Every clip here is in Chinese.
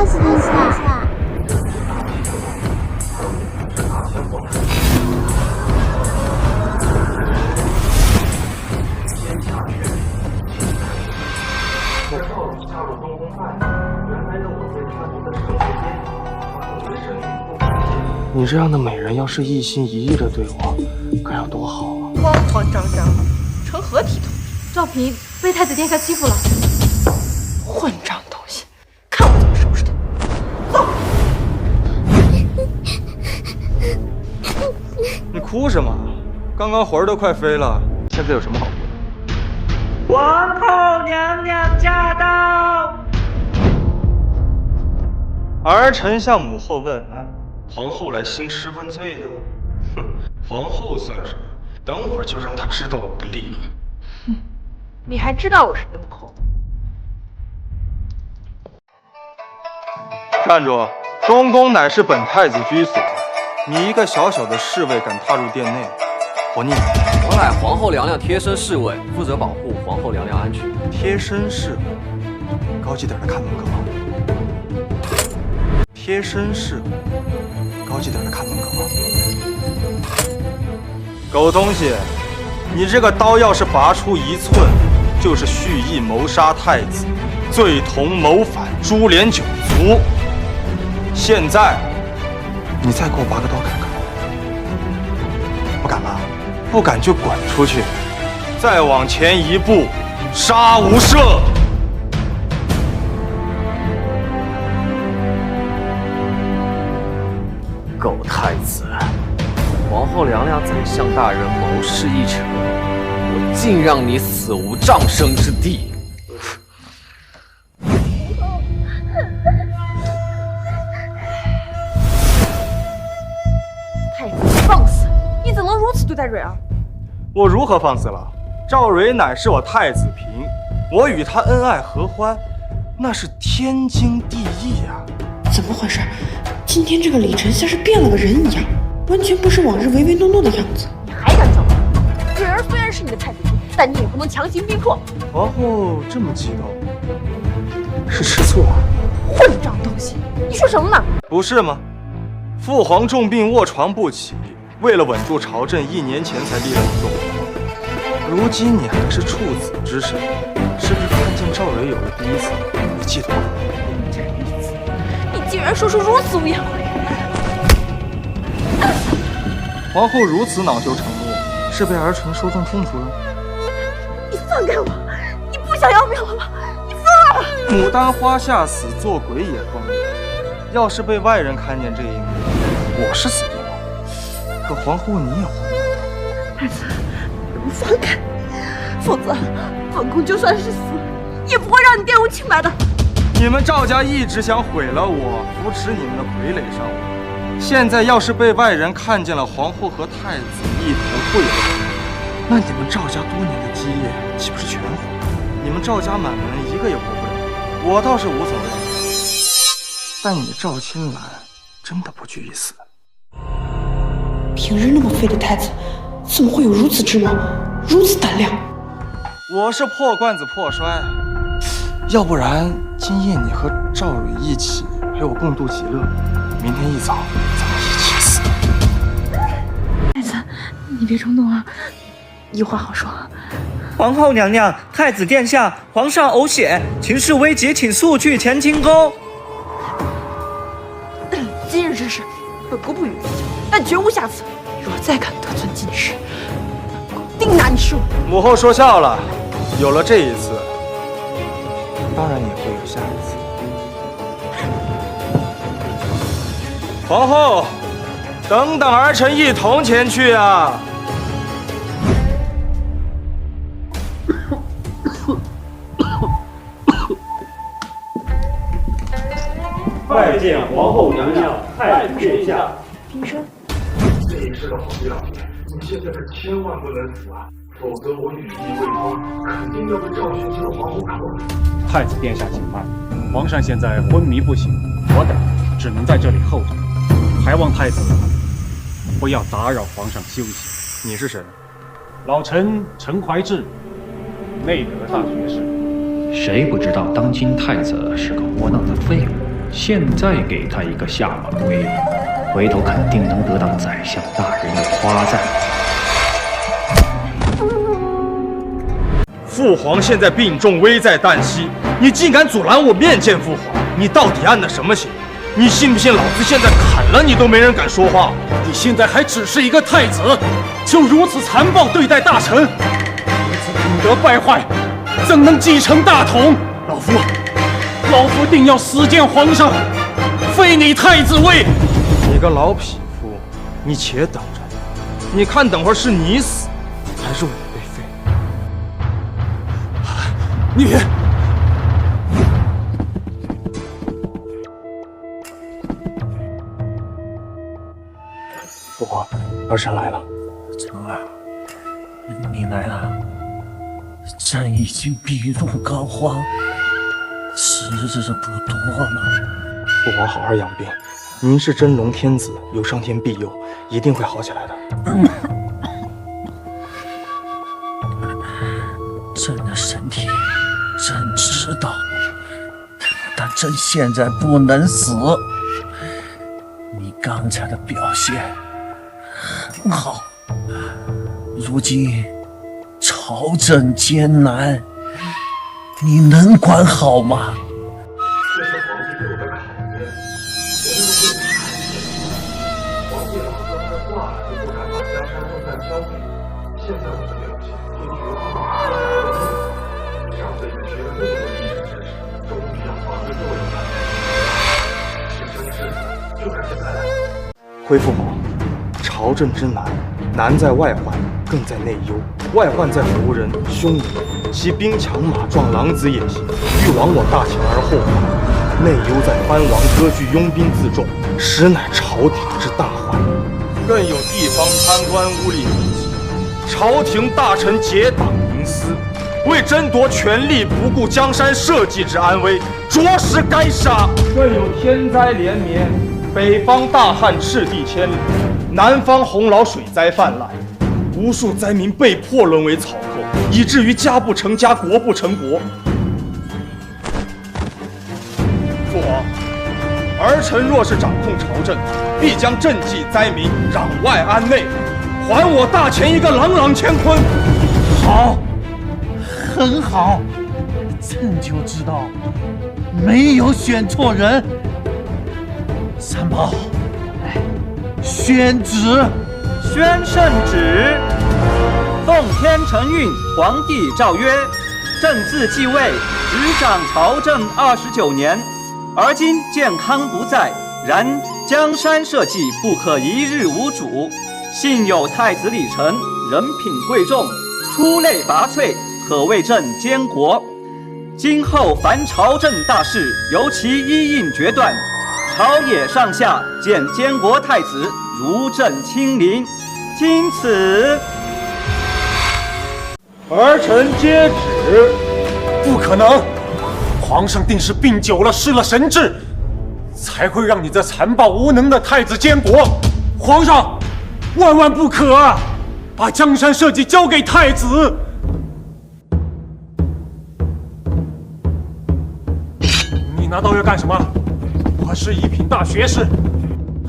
下。你这样的美人，要是一心一意的对我，该有多好啊！慌慌张张，成何体统？赵平被太子殿下欺负了，混账东西，看我怎么收拾他！走。你哭什么？刚刚魂儿都快飞了，现在有什么好哭的？皇后娘娘驾到！儿臣向母后问安。皇后来兴师问罪呢？哼，皇后算什么？等会儿就让她知道我的厉害。哼，你还知道我是母后？站住！中宫乃是本太子居所，你一个小小的侍卫敢踏入殿内，活腻！我乃皇后娘娘贴身侍卫，负责保护皇后娘娘安全。贴身侍卫，高级点的看门狗。贴身侍卫。高级点的看门狗，狗东西，你这个刀要是拔出1寸，就是蓄意谋杀太子，罪同谋反，株连9族。现在，你再给我拔个刀看看，不敢吧？不敢就滚出去，再往前1步，杀无赦。狗太子，皇后娘娘宰相大人谋事一成，我竟让你死无葬身之地！太子，放肆！你怎能如此对待蕊儿？我如何放肆了？赵蕊乃是我太子嫔，我与她恩爱合欢，那是天经地义呀。怎么回事？今天这个李丞相是变了个人一样，完全不是往日唯唯诺诺的样子。你还敢造反？蕊儿虽然是你的太子妃，但你也不能强行逼迫。皇后这么激动，是吃醋啊？混账东西！你说什么呢？不是吗？父皇重病卧床不起，为了稳住朝政，1年前才立了你做皇后。如今你还是处子之身，是不是看见赵蕊有了第一次，你嫉妒吗？竟然说出如此污言秽语！皇后如此恼羞成怒，是被儿臣说中痛处了？你放开我！你不想要命了吗？你疯了！牡丹花下死，做鬼也光明。要是被外人看见这一幕，我是死定了。可皇后你也慌了。太子，给我放开，否则本宫就算是死，也不会让你玷污清白的。你们赵家一直想毁了我，扶持你们的傀儡上我。现在要是被外人看见了皇后和太子一同贿赂，那你们赵家多年的基业岂不是全毁？你们赵家满门一个也活不了。我倒是无所谓，但你赵青兰真的不惧一死。平日那么废的太子，怎么会有如此之谋，如此胆量？我是破罐子破摔。要不然今夜你和赵蕊一起陪我共度极乐，明天一早咱们一起死。太子，你别冲动啊，有话好说。皇后娘娘，太子殿下，皇上呕血，情势危急，请速去乾清宫。今日之事，本宫不予计较，但绝无下次。若再敢得寸进尺，本宫定拿你是我。母后说笑了，有了这一次，当然也会有下一次。皇后，等等儿臣一同前去啊！拜见皇后娘娘、太子殿下。平身。这一世的皇帝老爷，你现在可千万不能死啊！否则我羽翼未丰，肯定要被赵玄清的皇后扣了。太子殿下请慢，皇上现在昏迷不醒，我等只能在这里候着，还望太子不要打扰皇上休息。你是谁？老臣陈怀志，内阁大学士。谁不知道当今太子是个窝囊的废物？现在给他一个下马威，回头肯定能得到宰相大人的夸赞。父皇现在病重，危在旦夕，你竟敢阻拦我面见父皇，你到底案的什么情？你信不信老子现在砍了你都没人敢说话？你现在还只是一个太子，就如此残暴对待大臣，如此品德败坏，怎能继承大统？老夫定要死谏皇上，废你太子位！你个老匹夫，你且等着，你看等会儿是你死，还是我被废？你。父皇，儿臣来了。成儿，你来了。朕已经病入膏肓，时日不多了。父皇好好养病，您是真龙天子，有上天庇佑，一定会好起来的。朕的身体，朕知道，但朕现在不能死。你刚才的表现很好，如今朝政艰难，你能管好吗？这是皇帝给我的考验，我能不能皇帝老说他话都不敢把江山重担交给我，现在我的表现也绝不能上辈子学了那么多历史知识，终于让皇帝做一番。是生是死，就看现在了。恢父皇，朝政之难，难在外患，更在内忧。外患在胡人、匈奴，其兵强马壮，狼子野心，欲亡我大秦而后快；内忧在藩王割据，拥兵自重，实乃朝廷之大患。更有地方贪官污吏横行，朝廷大臣结党营私，为争夺权力，不顾江山社稷之安危，着实该杀。更有天灾连绵，北方大旱，赤地千里；南方洪涝，水灾泛滥。无数灾民被迫沦为草寇，以至于家不成家，国不成国。父皇，儿臣若是掌控朝政，必将赈济灾民，攘外安内，还我大秦一个朗朗乾坤。好，很好，朕就知道没有选错人。三宝，宣旨。宣圣旨，奉天承运，皇帝诏曰：朕自继位，执掌朝政29年，而今健康不在，然江山社稷不可一日无主。幸有太子李忱，人品贵重，出类拔萃，可为朕监国。今后凡朝政大事，由其一应决断。朝野上下见监国太子，如朕亲临。经此，儿臣接旨。不可能，皇上定是病久了，失了神智，才会让你这残暴无能的太子监国。皇上，万万不可啊！把江山社稷交给太子。你拿刀要干什么？我是一品大学士，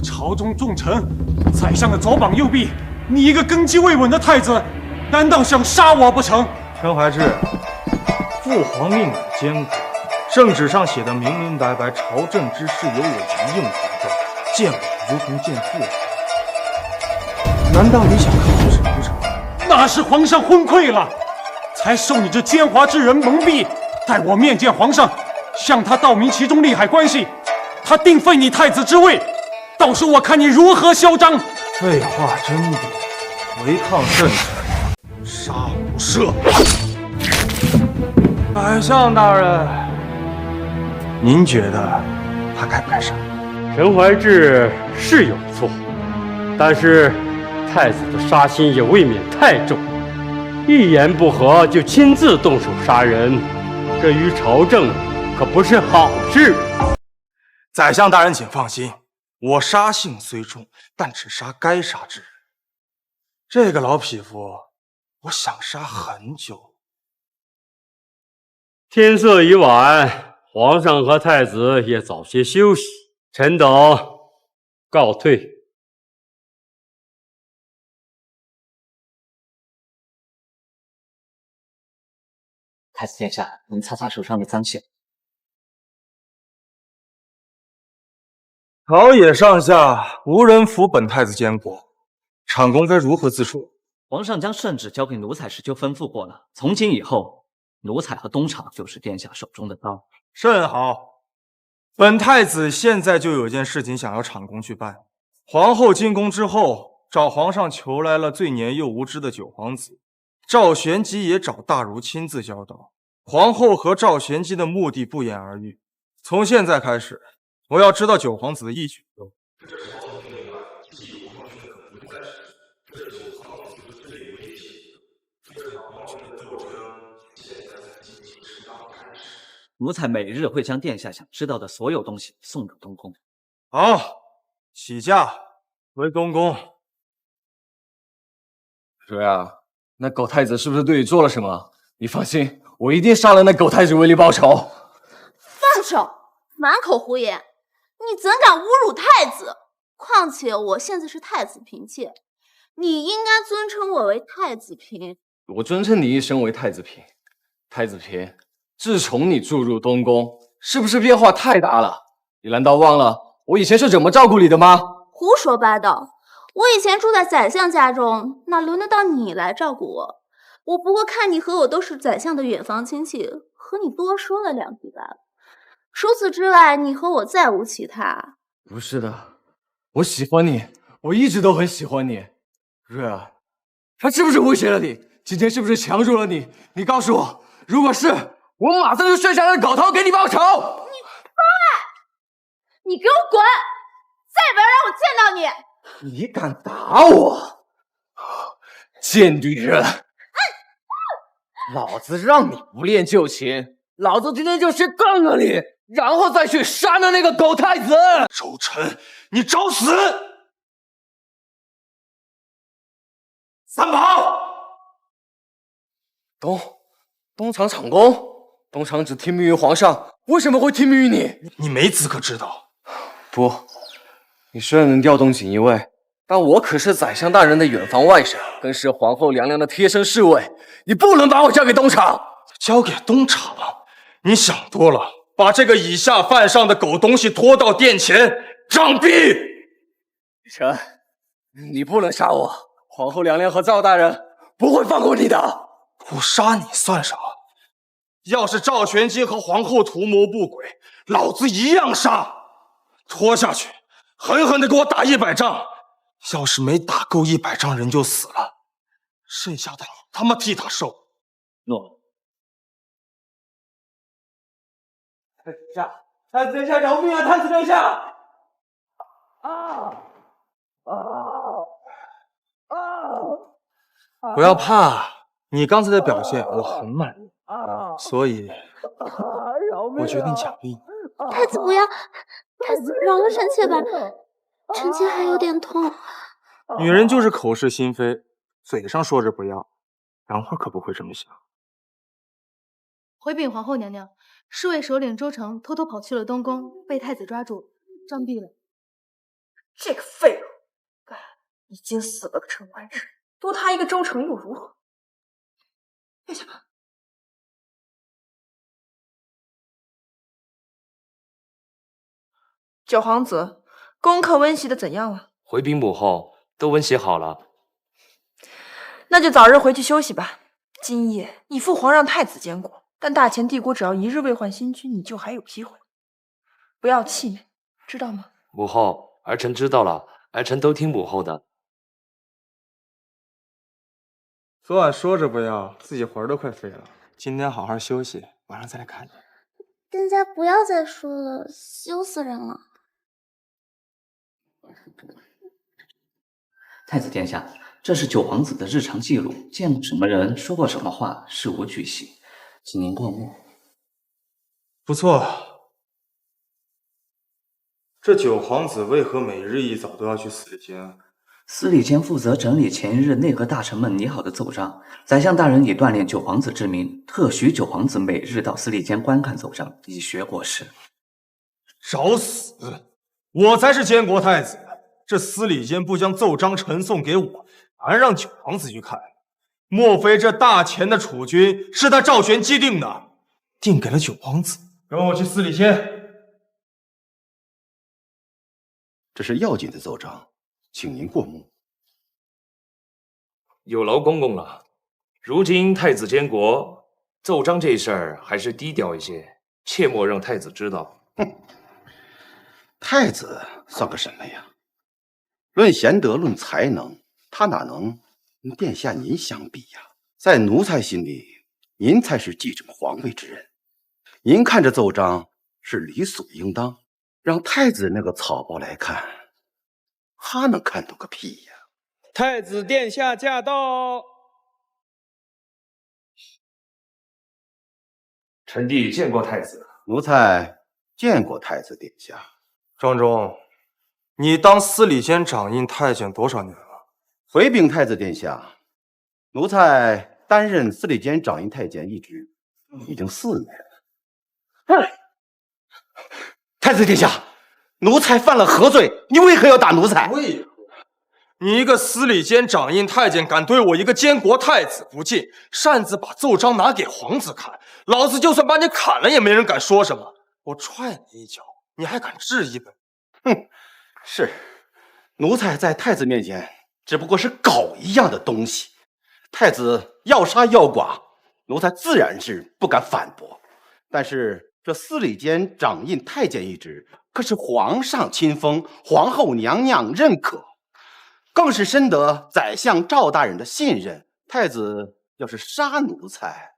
朝中重臣，宰相的左膀右臂。你一个根基未稳的太子，难道想杀我不成？陈怀志，父皇命我监国，圣旨上写的明明白白，朝政之事由我一应主政，见我如同见父皇。难道你想看我什不成？那是皇上昏聩了，才受你这奸猾之人蒙蔽，待我面见皇上，向他道明其中利害关系，他定废你太子之位，到时我看你如何嚣张。废话真多，违抗圣旨，杀无赦。宰相大人，您觉得他该不该杀？陈怀志是有错，但是太子的杀心也未免太重，一言不合就亲自动手杀人，这于朝政可不是好事。宰相大人，请放心，我杀性虽重，但只杀该杀之人。这个老匹夫，我想杀很久。天色已晚，皇上和太子也早些休息。臣等告退。太子殿下，您擦擦手上的脏血。朝野上下无人服本太子监国，长公该如何自处？皇上将圣旨交给奴才时就吩咐过了，从今以后，奴才和东厂就是殿下手中的刀。甚好，本太子现在就有件事情想要长公去办。皇后进宫之后，找皇上求来了最年幼无知的九皇子，赵玄机也找大儒亲自教导。皇后和赵玄机的目的不言而喻。从现在开始，我要知道九皇子的一举一动。奴才每日会将殿下想知道的所有东西送给东宫。好，起驾回东宫。瑞儿，那狗太子是不是对你做了什么？你放心，我一定杀了那狗太子为你报仇。放手！满口胡言！你怎敢侮辱太子？况且我现在是太子嫔妾，你应该尊称我为太子嫔。我尊称你一声为太子嫔。太子嫔，自从你住入东宫，是不是变化太大了？你难道忘了我以前是怎么照顾你的吗？胡说八道！我以前住在宰相家中，哪轮得到你来照顾我？我不过看你和我都是宰相的远房亲戚，和你多说了两句罢了。除此之外，你和我再无其他。不是的，我喜欢你，我一直都很喜欢你。瑞儿，他是不是威胁了你？今天是不是强辱了你？你告诉我，如果是，我马上就炫下那狗头给你报仇！你你给我滚！再也不要让我见到你！你敢打我，贱女人！老子让你不练就擒，老子今天就先干了你，然后再去杀了那个狗太子！周晨，你找死！三宝，东厂厂公，东厂只听命于皇上，为什么会听命于你？你没资格知道。不，你虽然能调动锦衣卫，但我可是宰相大人的远房外甥，更是皇后娘娘的贴身侍卫，你不能把我交给东厂。交给东厂？你想多了，把这个以下犯上的狗东西拖到殿前杖毙！雨辰，你不能杀我，皇后娘娘和赵大人不会放过你的。我杀你算啥？要是赵玄机和皇后图谋不轨，老子一样杀！拖下去，狠狠的给我打100仗。要是没打够100仗，人就死了，剩下的你他妈替他受。诺。太子殿下，太子殿下饶命啊！太子殿下！不要怕，你刚才的表现我很满意，所以我决定奖励你。太子不要，太子饶了臣妾吧，臣妾还有点痛。女人就是口是心非，嘴上说着不要，然后可不会这么想。回禀皇后娘娘，侍卫首领周成偷偷跑去了东宫，被太子抓住，杖毙了。这个废物，已经死了个陈官人，多他一个周成又如何？殿下，九皇子，功课温习的怎样了？回禀母后，都温习好了。那就早日回去休息吧。今夜你父皇让太子监国，但大前帝国只要一日未换新君，你就还有机会。不要气馁，知道吗？母后，儿臣知道了，儿臣都听母后的。昨晚说着不要，自己魂都快飞了。今天好好休息，晚上再来看你。殿下不要再说了，羞死人了。太子殿下，这是九皇子的日常记录，见过什么人，说过什么话，事无巨细，请您过目。不错，这九皇子为何每日一早都要去死监？司礼监负责整理前一日内阁大臣们拟好的奏章。宰相大人以锻炼九皇子之名，特许九皇子每日到司礼监观看奏章，以学国事。找死！我才是监国太子，这司礼监不将奏章呈送给我，反而让九皇子去看。莫非这大钱的储君是他赵玄机定的，定给了九皇子？跟我去司礼监。这是要紧的奏章，请您过目。有劳公公了。如今太子监国，奏章这事儿还是低调一些，切莫让太子知道。哼，太子算个什么呀？论贤德，论才能，他哪能跟殿下您相比呀？在奴才心里，您才是继承皇位之人。您看这奏章是理所应当，让太子那个草包来看，他能看懂个屁呀！太子殿下驾到。臣弟见过太子。奴才见过太子殿下。庄中，你当司礼监掌印太监多少年了？回禀太子殿下，奴才担任司礼监掌印太监一职已经4年了。太子殿下，奴才犯了何罪？你为何要打奴才？为何？你一个司礼监掌印太监，敢对我一个监国太子不敬，擅自把奏章拿给皇子看，老子就算把你砍了，也没人敢说什么。我踹你一脚，你还敢质疑本？哼，是，奴才在太子面前只不过是狗一样的东西。太子要杀要剐，奴才自然是不敢反驳。但是这司礼监掌印太监一职，可是皇上亲封，皇后娘娘认可，更是深得宰相赵大人的信任。太子要是杀奴才，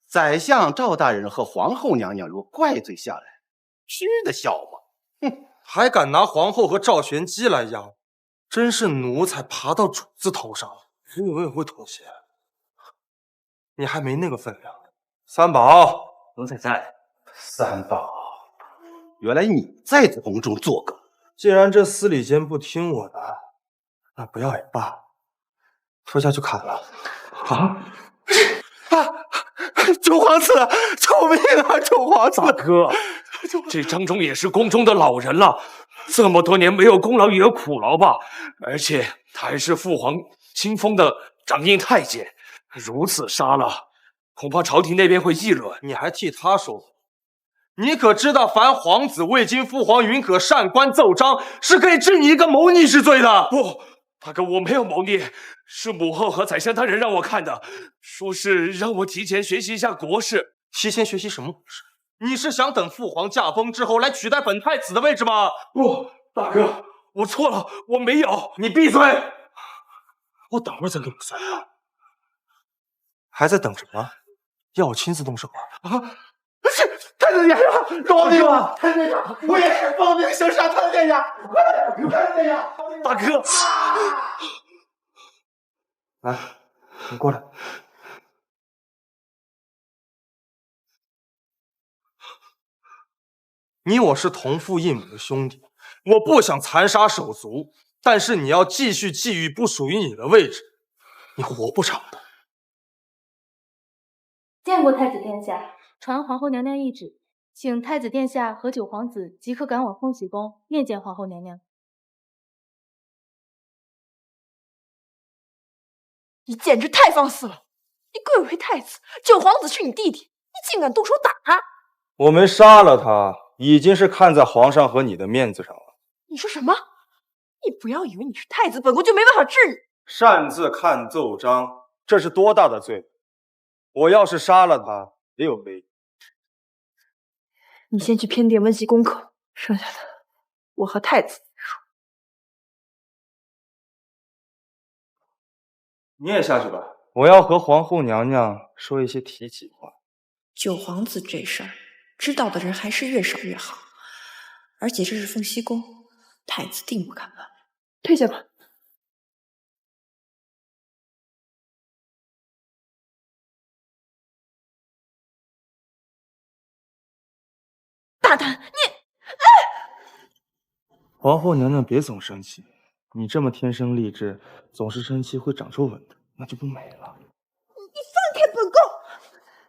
宰相赵大人和皇后娘娘若怪罪下来，吃得消吗？哼，还敢拿皇后和赵玄机来压我，真是奴才爬到主子头上了，我也会妥协。你还没那个分量。三宝，奴才在。三宝，原来你在宫中做梗。既然这司礼监不听我的，那不要也罢，说下去砍了。九皇子，救命啊！九皇子，大哥，这张忠也是宫中的老人了，这么多年没有功劳也有苦劳吧？而且他还是父皇亲封的掌印太监，如此杀了，恐怕朝廷那边会议论。你还替他说话？你可知道，凡皇子未经父皇允可擅观奏章，是可以治你一个谋逆之罪的。不，大哥，我没有谋逆，是母后和宰相大人让我看的，说是让我提前学习一下国事。提前学习什么国事？你是想等父皇驾崩之后来取代本太子的位置吗？不，大哥，我错了，我没有。你闭嘴！我等会儿再跟你算账。还在等什么？要我亲自动手啊？太子殿下，饶命啊！太子殿下，我也是奉命行事啊！太子殿下，太子殿下，大哥，来，你过来。你我是同父异母的兄弟，我不想残杀手足，但是你要继续觊觎不属于你的位置，你活不长的。见过太子殿下，传皇后娘娘懿旨，请太子殿下和九皇子即刻赶往凤喜宫面见皇后娘娘。你简直太放肆了！你贵为太子，九皇子是你弟弟，你竟敢动手打他！我们杀了他，已经是看在皇上和你的面子上了。你说什么？你不要以为你是太子，本宫就没办法治你。擅自看奏章，这是多大的罪？我要是杀了他，也有罪。你先去偏殿温习功课，剩下的我和太子说。你也下去吧，我要和皇后娘娘说一些体己话。九皇子这事儿，知道的人还是越少越好。而且这是凤羲宫，太子定不敢乱。退下吧。大胆，你！皇后娘娘别总生气，你这么天生丽质，总是生气会长皱纹的，那就不美了。你放开本宫！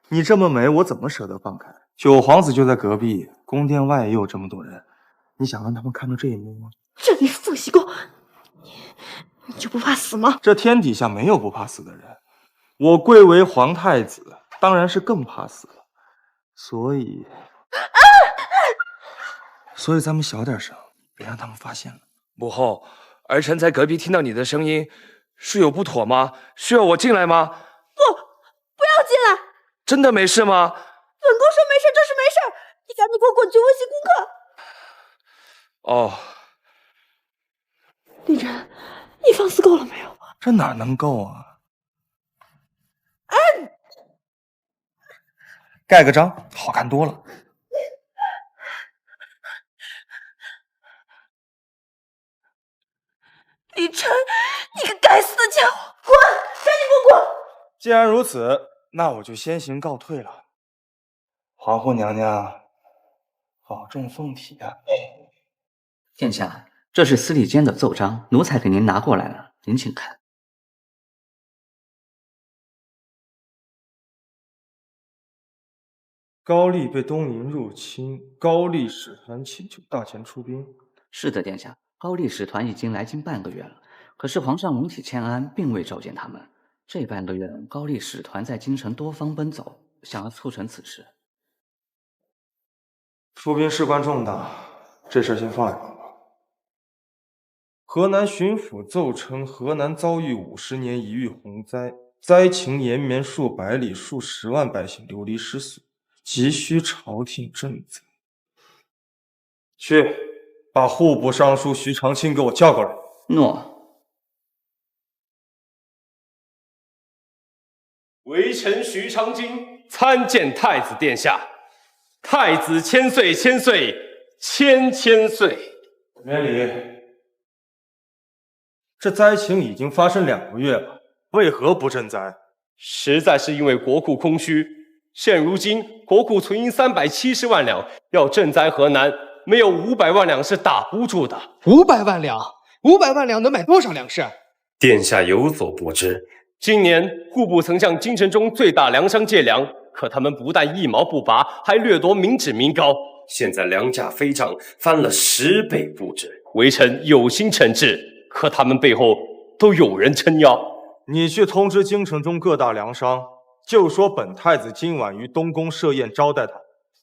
你这么美，我怎么舍得放开？九皇子就在隔壁，宫殿外也有这么多人，你想让他们看到这一幕吗？这里是凤栖宫，你就不怕死吗？这天底下没有不怕死的人，我贵为皇太子，当然是更怕死了。所以咱们小点声，别让他们发现了。母后，儿臣在隔壁听到你的声音，是有不妥吗？需要我进来吗？不要进来！真的没事吗？本宫说没事就是没事，你赶紧给我滚去温习功课。哦，丽珍，你放肆够了没有？这哪能够啊？盖个章，好看多了。李晨，你个该死的家伙，滚！赶紧给我滚！既然如此，那我就先行告退了。皇后娘娘，保重凤体啊！殿下，这是司礼监的奏章，奴才给您拿过来了，您请看。高丽被东瀛入侵，高丽使团请求大前出兵。是的，殿下，高丽使团已经来京半个月了，可是皇上龙体欠安，并未召见他们。这半个月，高丽使团在京城多方奔走，想要促成此事。出兵事关重大，这事先放一放吧。河南巡抚奏称，河南遭遇50年一遇洪灾，灾情延绵数百里，数10万百姓流离失所，急需朝廷赈灾。去，把户部尚书徐长卿给我叫过来。诺。微臣徐长卿参见太子殿下。太子千岁千岁千岁。免礼。这灾情已经发生2个月了，为何不赈灾？实在是因为国库空虚。现如今国库存银370万两，要赈灾河南，没有500万两是打不住的。500万两，500万两能买多少粮食？殿下有所不知，今年户部曾向京城中最大粮商借粮，可他们不但1毛不拔，还掠夺民脂民膏。现在粮价飞涨，翻了10倍不止。微臣有心惩治，可他们背后都有人撑腰。你去通知京城中各大粮商，就说本太子今晚于东宫设宴招待他，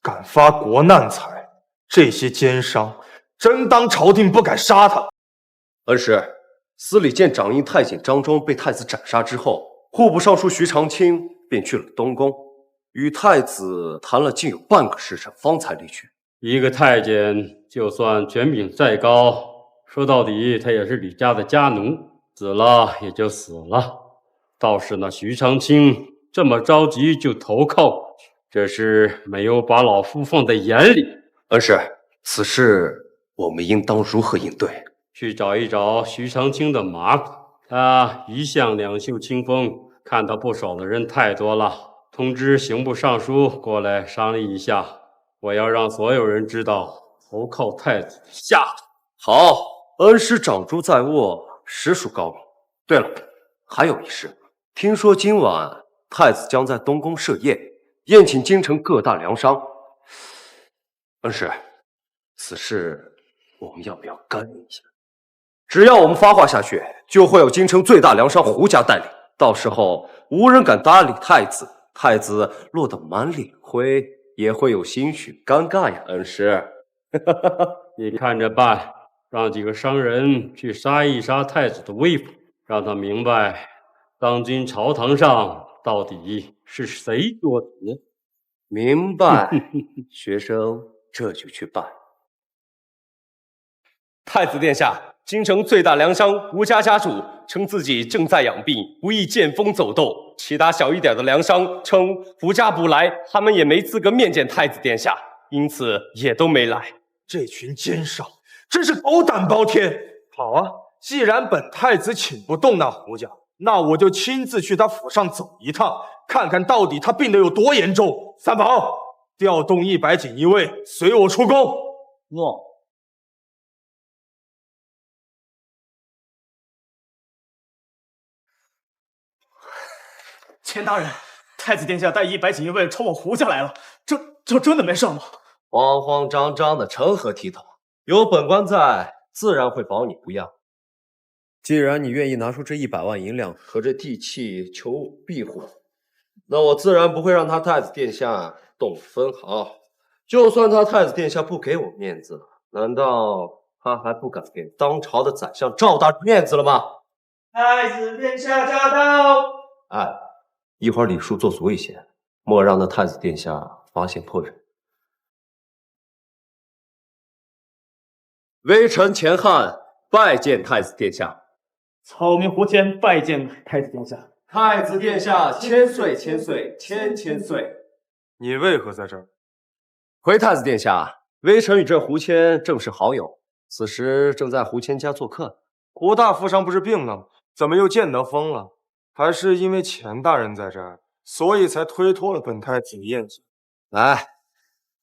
敢发国难财，这些奸商真当朝廷不敢杀他。恩师，司礼监掌印太监张忠被太子斩杀之后，户部尚书徐长卿便去了东宫，与太子谈了竟有半个时辰，方才离去。一个太监，就算权柄再高，说到底他也是李家的家奴，死了也就死了。倒是那徐长卿这么着急就投靠过去，这是没有把老夫放在眼里。恩师，此事我们应当如何应对？去找一找徐长卿的马股，他一向两袖清风，看他不爽的人太多了。通知刑部尚书过来商议一下，我要让所有人知道投靠太子的下场。好，恩师掌珠在握，实属高明。对了，还有一事，听说今晚太子将在东宫设宴，宴请京城各大粮商。恩师，此事我们要不要干预一下？只要我们发话下去，就会有京城最大粮商胡家带领，到时候无人敢搭理太子，太子落得满脸灰，也会有些许尴尬呀。恩师，你看着办，让几个商人去杀一杀太子的威风，让他明白当今朝堂上到底是谁作子。明白，学生这就去办。太子殿下，京城最大粮商吴家家主称自己正在养病，不宜见风走动。其他小一点的粮商称胡家不来，他们也没资格面见太子殿下，因此也都没来。这群奸商真是狗胆包天！好啊，既然本太子请不动那胡家，那我就亲自去他府上走一趟，看看到底他病得有多严重。三宝，调动100锦衣卫，随我出宫。诺。钱大人，太子殿下带100锦衣卫冲我胡家来了，这真的没事吗？慌慌张张的成何体统？有本官在，自然会保你不恙。既然你愿意拿出这100万银两和这地契求庇护，那我自然不会让他太子殿下动分毫。就算他太子殿下不给我面子了，难道他还不敢给当朝的宰相赵大面子了吗？太子殿下驾到！哎，一会儿礼数做足一些，莫让那太子殿下发现破绽。微臣钱汉拜见太子殿下。草民胡谦拜见太子殿下。太子殿下千岁千岁千千岁！你为何在这儿？回太子殿下，微臣与这胡谦正是好友，此时正在胡谦家做客。胡大富商不是病了吗？怎么又见得风了？还是因为钱大人在这儿，所以才推脱了本太子的宴请。来，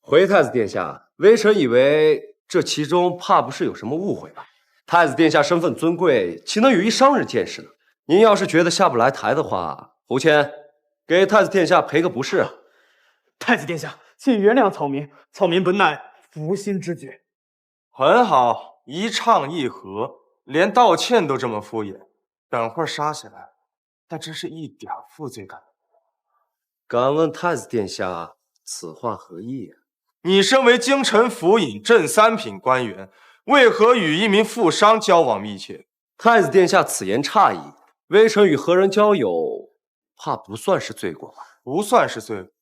回太子殿下，微臣以为这其中怕不是有什么误会吧？太子殿下身份尊贵，岂能与一商人见识呢？您要是觉得下不来台的话，胡谦给太子殿下赔个不是。太子殿下，请原谅草民，草民本乃福心之举。很好，一唱一和，连道歉都这么敷衍，等会儿杀起来，但真是一点负罪感。敢问太子殿下，此话何意啊？你身为京城府尹正三品官员，为何与一名富商交往密切？太子殿下此言差矣，微臣与何人交友，怕不算是罪过吧？不算是罪过。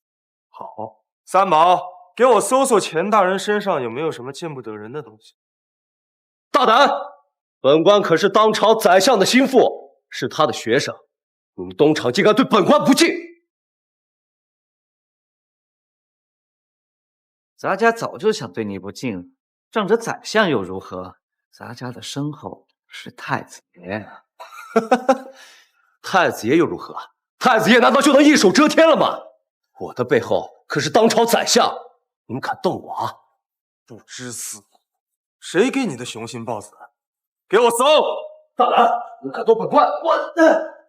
好，三宝，给我搜搜钱大人身上有没有什么见不得人的东西。大胆！本官可是当朝宰相的心腹，是他的学生，你们东厂竟敢对本官不敬！咱家早就想对你不敬了，仗着宰相又如何？咱家的身后是太子爷。太子爷又如何？太子爷难道就能一手遮天了吗？我的背后可是当朝宰相，你们敢动我啊？不知死活！谁给你的雄心豹子胆？给我搜！大胆！你敢动本官？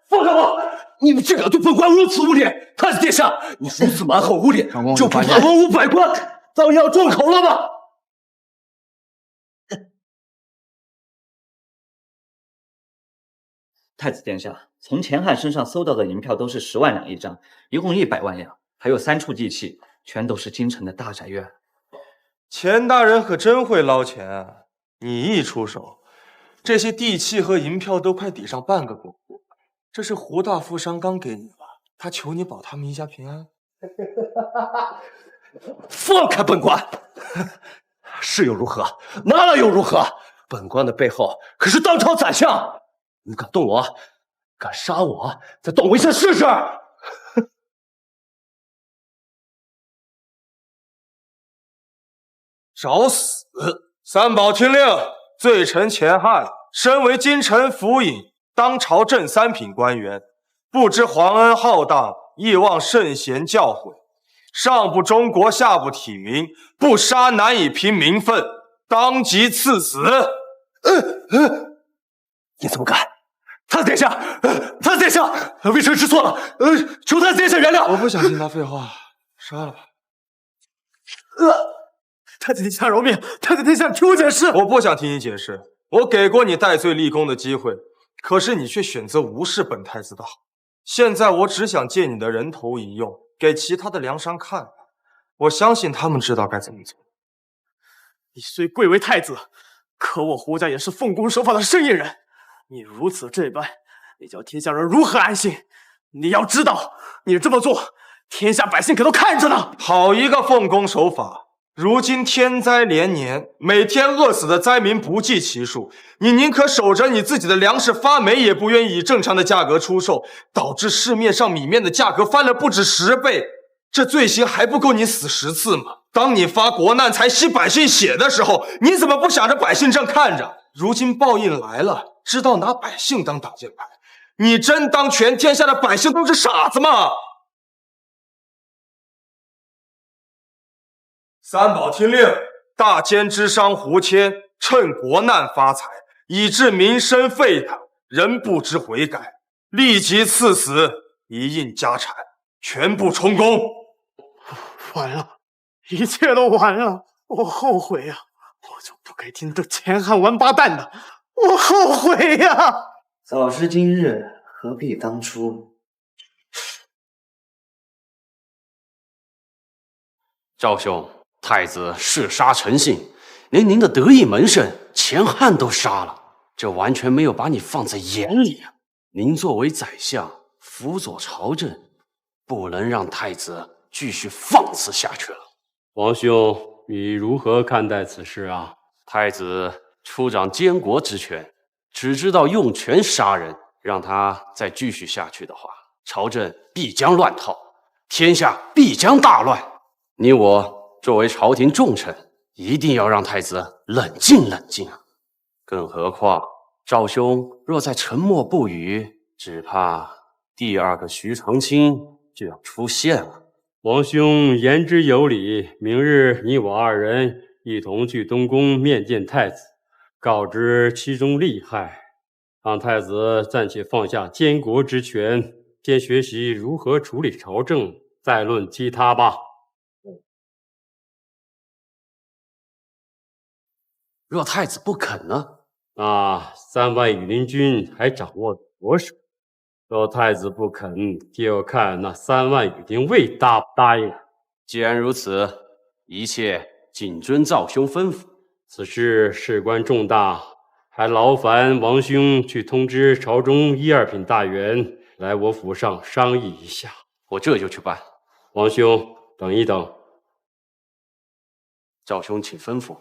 放开我！你们竟敢对本官如此无礼！太子殿下，你如此蛮横无礼，就不怕文武百官当要众口了吗？太子殿下，从钱汉身上搜到的银票都是10万两一张，一共100万两，还有3处地契，全都是京城的大宅院。钱大人可真会捞钱啊！你一出手，这些地契和银票都快抵上半个国库。这是胡大富商刚给你吧？他求你保他们一家平安。放开本官！是又如何？拿了又如何？本官的背后可是当朝宰相，你敢动我，敢杀我，再动我一下试试！找死！三宝听令，罪臣钱汉身为京城府尹，当朝正3品官员，不知皇恩浩荡，亦望圣贤教诲。上不忠国，下不体民，不杀难以平民愤，当即赐死。你怎么敢？太子殿下，太子殿下，微臣知错了，求太子殿下原谅。我不想听他废话，杀了吧。太子殿下饶命！太子殿下，听我解释。我不想听你解释，我给过你戴罪立功的机会，可是你却选择无视本太子的好。现在我只想借你的人头一用，给其他的梁商看，我相信他们知道该怎么做。你虽贵为太子，可我胡家也是奉公守法的生意人。你如此这般，你叫天下人如何安心？你要知道，你这么做，天下百姓可都看着呢。好一个奉公守法！如今天灾连年，每天饿死的灾民不计其数，你宁可守着你自己的粮食发霉，也不愿意以正常的价格出售，导致市面上米面的价格翻了不止10倍。这罪行还不够你死10次吗？当你发国难财吸百姓血的时候，你怎么不想着百姓正看着？如今报应来了，知道拿百姓当挡箭牌，你真当全天下的百姓都是傻子吗？三宝听令，大奸之商胡谦趁国难发财，以致民生沸腾，仍不知悔改，立即赐死。一应家产全部充公。完了，一切都完了，我后悔呀！我就不该听这钱汉王八蛋的，我后悔呀！早知今日，何必当初？赵兄，太子嗜杀成性，连您的得意门生钱汉都杀了，这完全没有把你放在眼里啊！您作为宰相，辅佐朝政，不能让太子继续放肆下去了。王兄，你如何看待此事啊？太子出掌监国之权，只知道用权杀人，让他再继续下去的话，朝政必将乱套，天下必将大乱。你我作为朝廷重臣，一定要让太子冷静冷静啊！更何况赵兄若再沉默不语，只怕第二个徐长卿就要出现了。王兄言之有理，明日你我二人一同去东宫面见太子，告知其中利害，让太子暂且放下监国之权，先学习如何处理朝政，再论其他吧。若太子不肯呢？那3万羽林军还掌握我手，若太子不肯，就要看那3万羽林卫答不答应。既然如此，一切谨遵赵兄吩咐。此事事关重大，还劳烦王兄去通知朝中1、2品大员来我府上商议一下。我这就去办。王兄，等一等。赵兄请吩咐。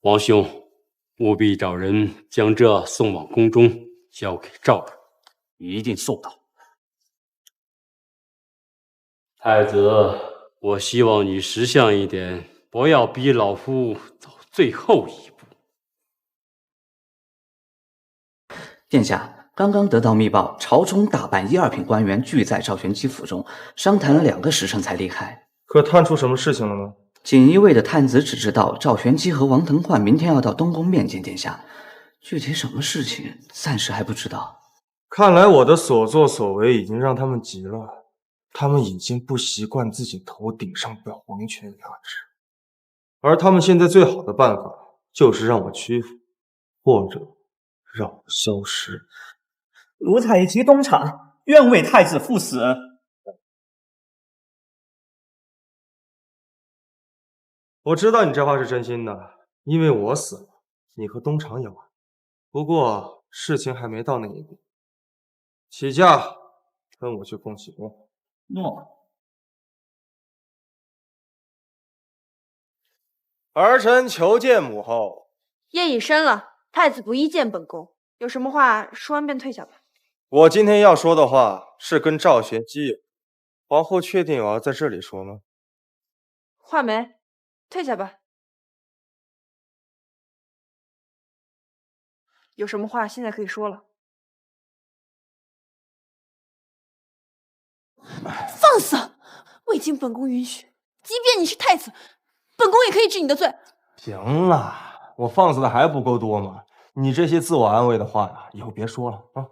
王兄，务必找人将这送往宫中，交给赵人，一定送到。太子，我希望你识相一点，不要逼老夫走最后一步。殿下，刚刚得到密报，朝中大半1、2品官员聚在赵玄基府中，商谈了2个时辰才离开。可探出什么事情了吗？锦衣卫的探子只知道赵玄基和王腾焕明天要到东宫面见殿下，具体什么事情暂时还不知道。看来我的所作所为已经让他们急了，他们已经不习惯自己头顶上被皇权压制，而他们现在最好的办法就是让我屈服，或者让我消失。奴才即东厂，愿为太子赴死。我知道你这话是真心的，因为我死了，你和东厂也完。不过事情还没到那一步，起驾，跟我去恭喜宫。诺。儿臣求见母后。夜已深了，太子不宜见本宫，有什么话说完便退下吧。我今天要说的话是跟赵玄基有，皇后确定我要在这里说吗？画眉，退下吧。有什么话现在可以说了。放肆！未经本宫允许，即便你是太子，本宫也可以治你的罪。行了，我放肆的还不够多吗？你这些自我安慰的话呀，以后别说了啊！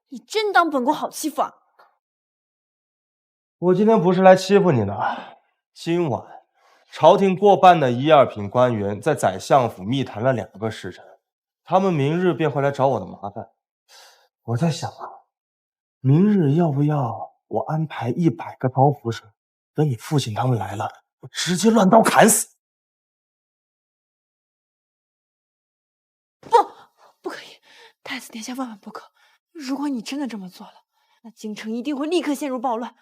你真当本宫好欺负啊？我今天不是来欺负你的。今晚，朝廷过半的1、2品官员在宰相府密谈了2个时辰，他们明日便会来找我的麻烦。我在想啊，明日要不要我安排100个刀斧手，等你父亲他们来了，我直接乱刀砍死？不可以，太子殿下万万不可！如果你真的这么做了，那京城一定会立刻陷入暴乱，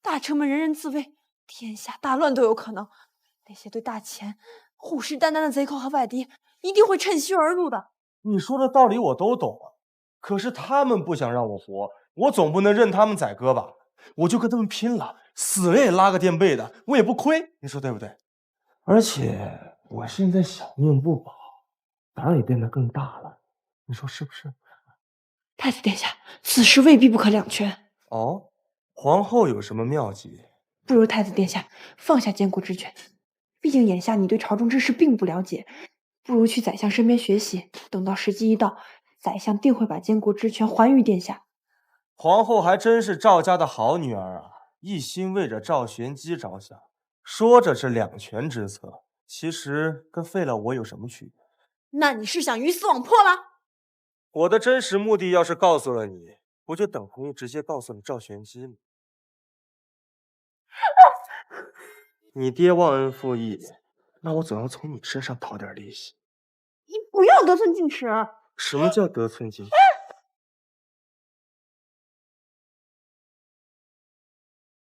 大臣们人人自危，天下大乱都有可能。那些对大钱虎视眈眈的贼寇和外敌，一定会趁虚而入的。你说的道理我都懂啊，可是他们不想让我活，我总不能任他们宰割吧？我就跟他们拼了，死了也拉个垫背的，我也不亏，你说对不对？而且我现在小命不保，胆也变得更大了，你说是不是？太子殿下，此事未必不可两全。哦，皇后有什么妙计？不如太子殿下放下监国之权，毕竟眼下你对朝中之事并不了解，不如去宰相身边学习，等到时机一到，宰相定会把监国之权还于殿下。皇后还真是赵家的好女儿啊，一心为着赵玄机着想，说着是两全之策，其实跟废了我有什么区别？那你是想鱼死网破了？我的真实目的要是告诉了你，不就等同于直接告诉了赵玄机吗？你爹忘恩负义，那我总要从你身上讨点利息。你不要得寸进尺。什么叫得寸进尺？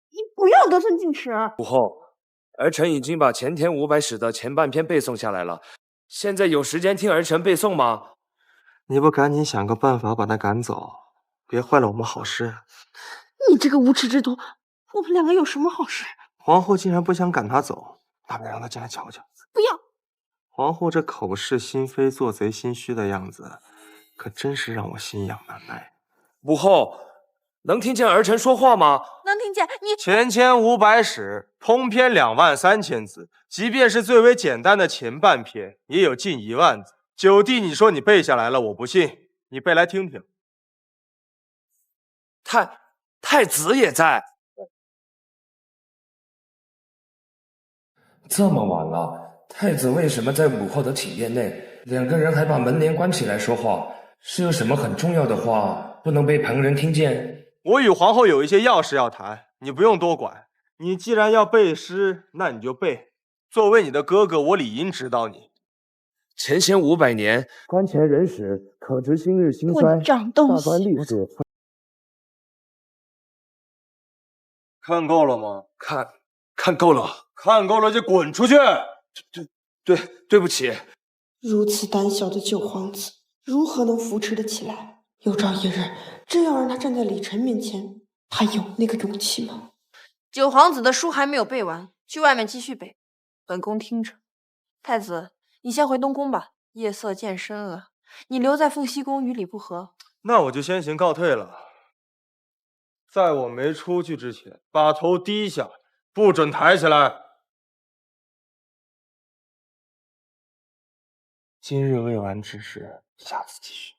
你不要得寸进尺。母后，儿臣已经把前天500史的前半篇背诵下来了，现在有时间听儿臣背诵吗？你不赶紧想个办法把他赶走，别坏了我们好事。你这个无耻之徒，我们两个有什么好事？皇后竟然不想赶他走，那便让他进来瞧瞧。不要！皇后这口是心非、做贼心虚的样子，可真是让我心痒难耐。母后，能听见儿臣说话吗？能听见。你前500史，通篇23000字，即便是最为简单的前半篇，也有近1万字。九弟，你说你背下来了，我不信，你背来听听。太子也在。这么晚了，太子为什么在母后的体院内？两个人还把门帘关起来说话，是有什么很重要的话不能被旁人听见？我与皇后有一些要事要谈，你不用多管。你既然要背诗，那你就背。作为你的哥哥，我理应指导你。前贤500年，观前人史，可知今日兴衰。混账东西！大观历史。看够了吗？看够了。看够了就滚出去！对不起。如此胆小的九皇子，如何能扶持得起来？有朝一日，真要让他站在李晨面前，他有那个勇气吗？九皇子的书还没有背完，去外面继续背，本宫听着。太子，你先回东宫吧，夜色渐深了。你留在凤栖宫与理不合。那我就先行告退了。在我没出去之前，把头低下，不准抬起来。今日未完之事，下次继续。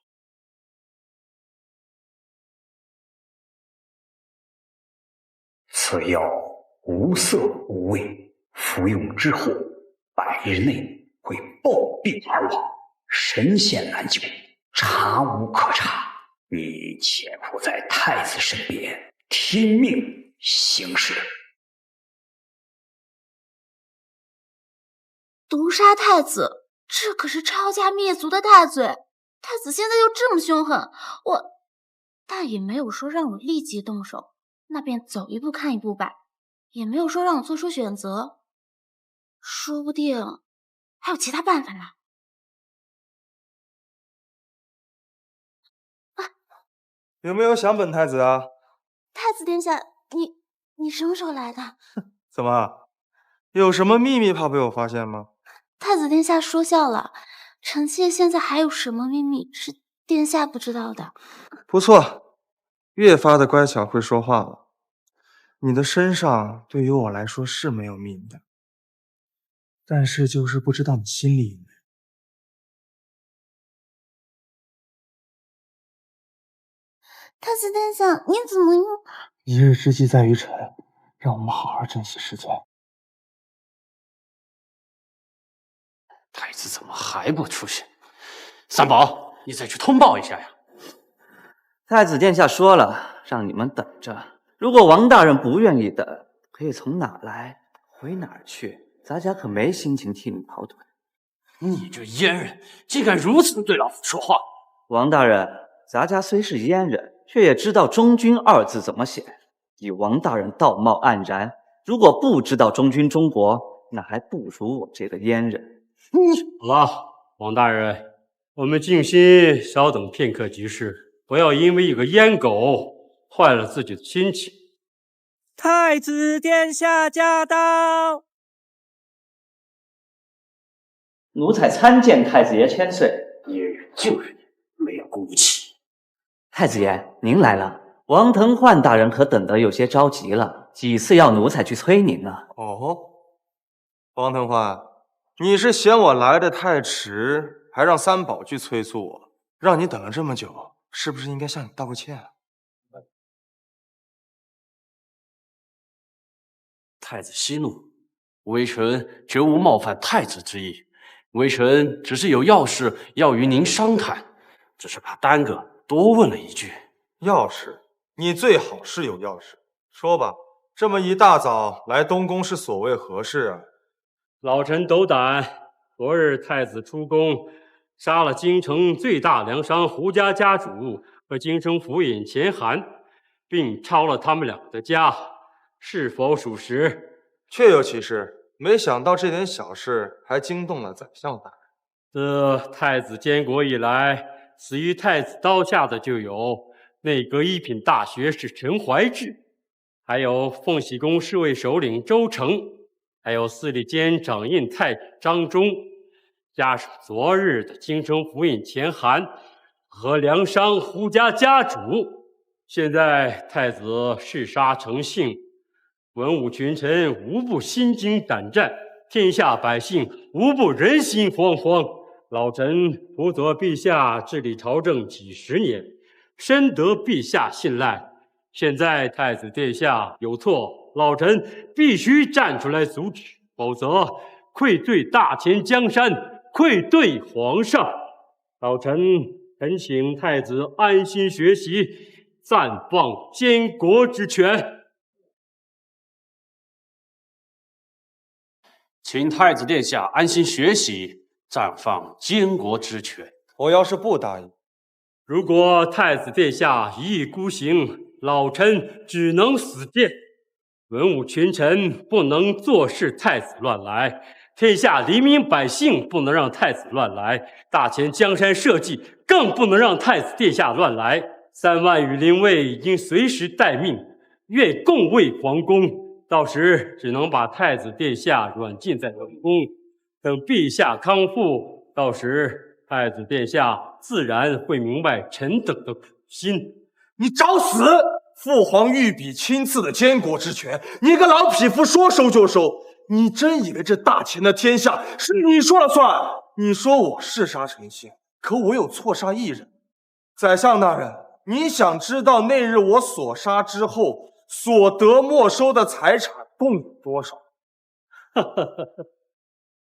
此药无色无味，服用之后100日内会暴病而亡，神仙难救，查无可查。你且伏在太子身边，听命行事。毒杀太子，这可是抄家灭族的大罪。太子现在又这么凶狠，但也没有说让我立即动手，那便走一步看一步吧，也没有说让我做出选择，说不定还有其他办法呢。有没有想本太子啊？太子殿下，你什么时候来的？怎么，有什么秘密怕被我发现吗？太子殿下说笑了，臣妾现在还有什么秘密是殿下不知道的？不错，越发的乖巧会说话了。你的身上对于我来说是没有秘密的，但是就是不知道你心里有没有。太子殿下，你怎么又……一日之计在于晨，让我们好好珍惜时间。太子怎么还不出去？三宝，你再去通报一下呀！太子殿下说了，让你们等着。如果王大人不愿意等，可以从哪来回哪儿去，咱家可没心情替你跑腿。你这阉人，竟敢如此对老夫说话！王大人，咱家虽是阉人，却也知道忠君2字怎么写。以王大人道貌岸然，如果不知道忠君中国，那还不如我这个阉人。好了，王大人，我们静心稍等片刻即是，不要因为一个阉狗坏了自己的心情。太子殿下驾到！奴才参见太子爷千岁。阉人就是你，没有骨气。太子爷，您来了。王腾焕大人可等得有些着急了，几次要奴才去催您呢。哦，王腾焕，你是嫌我来的太迟，还让三宝去催促我，让你等了这么久，是不是应该向你道个歉啊？太子息怒，微臣绝无冒犯太子之意，微臣只是有要事要与您商谈，只是怕耽搁，多问了一句。要事？你最好是有要事，说吧。这么一大早来东宫是所谓何事啊？老臣斗胆，昨日太子出宫，杀了京城最大粮商胡家家主和京城府尹钱涵，并抄了他们两个的家，是否属实？确有其事。没想到这点小事还惊动了宰相大人。自太子监国以来，死于太子刀下的就有内阁一品大学士陈怀志，还有凤喜宫侍卫首领周成，还有司礼监掌印太张忠，加上昨日的京城府尹钱涵和粮商胡家家主，现在太子嗜杀成性，文武群臣无不心惊胆战，天下百姓无不人心惶惶。老臣辅佐陛下治理朝政几十年，深得陛下信赖。现在太子殿下有错，老臣必须站出来阻止，否则愧对大前江山，愧对皇上。老臣恳请太子安心学习，暂放监国之权。请太子殿下安心学习，暂放监国之权。我要是不答应，如果太子殿下一意孤行，老臣只能死谏。文武群臣不能坐视太子乱来，天下黎民百姓不能让太子乱来，大前江山社稷更不能让太子殿下乱来。3万羽林卫应随时待命，愿共卫皇宫。到时只能把太子殿下软禁在冷宫，等陛下康复，到时太子殿下自然会明白臣等的苦心。你找死！父皇御笔亲赐的监国之权，你个老匹夫说收就收！你真以为这大前的天下是你说了算？你说我嗜杀成性，可我有错杀一人。宰相大人，你想知道那日我所杀之后所得没收的财产共有多少？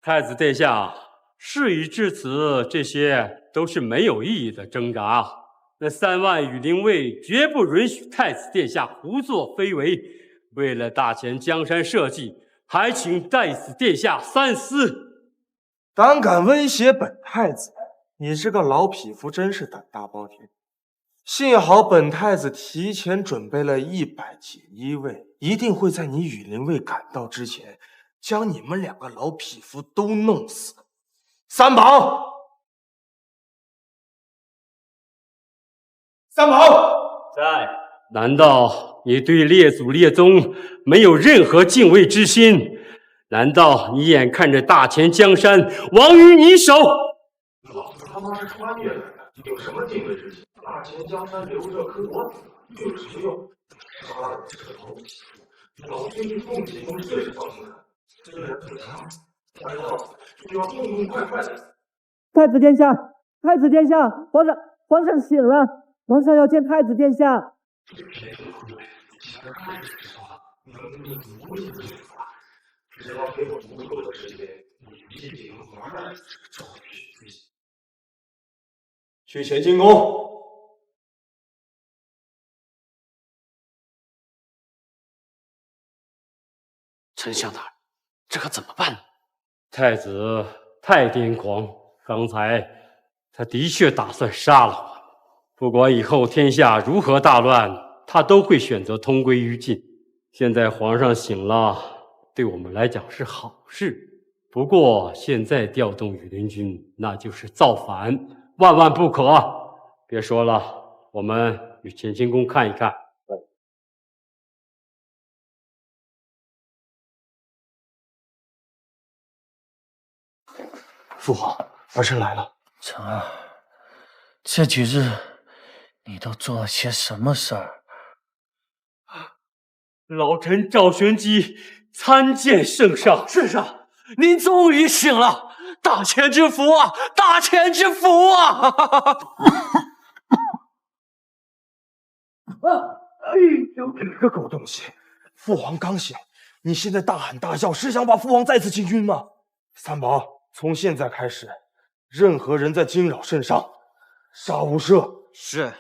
太子殿下，事已至此，这些都是没有意义的挣扎。那3万羽林卫绝不允许太子殿下胡作非为。为了大前江山社稷，还请太子殿下三思。胆敢威胁本太子，你这个老匹夫真是胆大包天。幸好本太子提前准备了100锦衣卫，一定会在你羽林卫赶到之前，将你们2个老匹夫都弄死。三宝，三宝在。难道你对列祖列宗没有任何敬畏之心？难道你眼看着大前江山亡于你手？老子他妈是穿越来的，有什么敬畏之心？大前江山留着可我死有什么用？杀了这个老匹夫，老君对凤喜宫最是放心了。虽然最强，但要死就要痛痛快快的死。太子殿下，太子殿下，皇上醒了，皇上要见太子殿下。这偏偏不对，想着开始说，能力无力的说法，只要给我足够的时间，你必定玩儿这个臭痞子。去乾清宫。丞相大人，这可怎么办呢？太子太癫狂，刚才他的确打算杀了我。不管以后天下如何大乱，他都会选择同归于尽。现在皇上醒了，对我们来讲是好事。不过现在调动羽林军，那就是造反，万万不可。别说了，我们去乾清宫看一看。父皇，儿臣来了。成儿，这几日你都做了些什么事儿？老臣赵玄基参见圣上。圣上，您终于醒了！大千之福啊，大千之福啊！哎呦，你个狗东西！父皇刚醒，你现在大喊大叫，是想把父皇再次惊晕吗？三宝，从现在开始，任何人在惊扰圣上，杀无赦。是。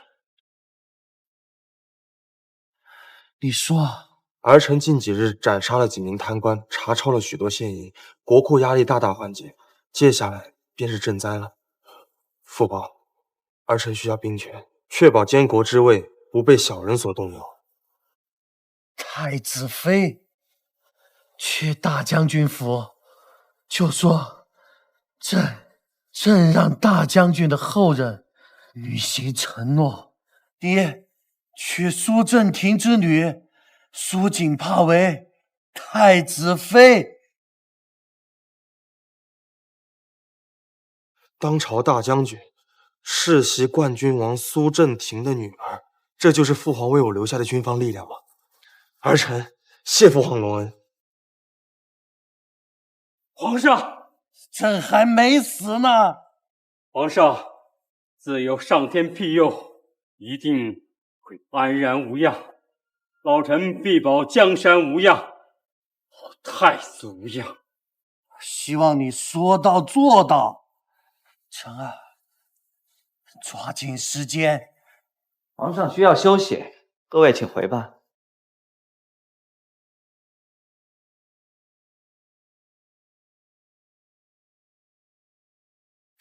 你说。儿臣近几日斩杀了几名贪官，查抄了许多现银，国库压力大大缓解。接下来便是赈灾了。父宝，儿臣需要兵权，确保监国之位不被小人所动摇。太子妃去大将军府，就说朕让大将军的后人履行承诺。爹，娶苏正廷之女苏锦帕为太子妃。当朝大将军，世袭冠军王苏正廷的女儿，这就是父皇为我留下的军方力量吗？儿臣谢父皇隆恩。皇上，朕还没死呢。皇上，自有上天庇佑，一定会安然无恙。老臣必保江山无恙，太子无恙。希望你说到做到。臣儿，抓紧时间。皇上需要休息，各位请回吧。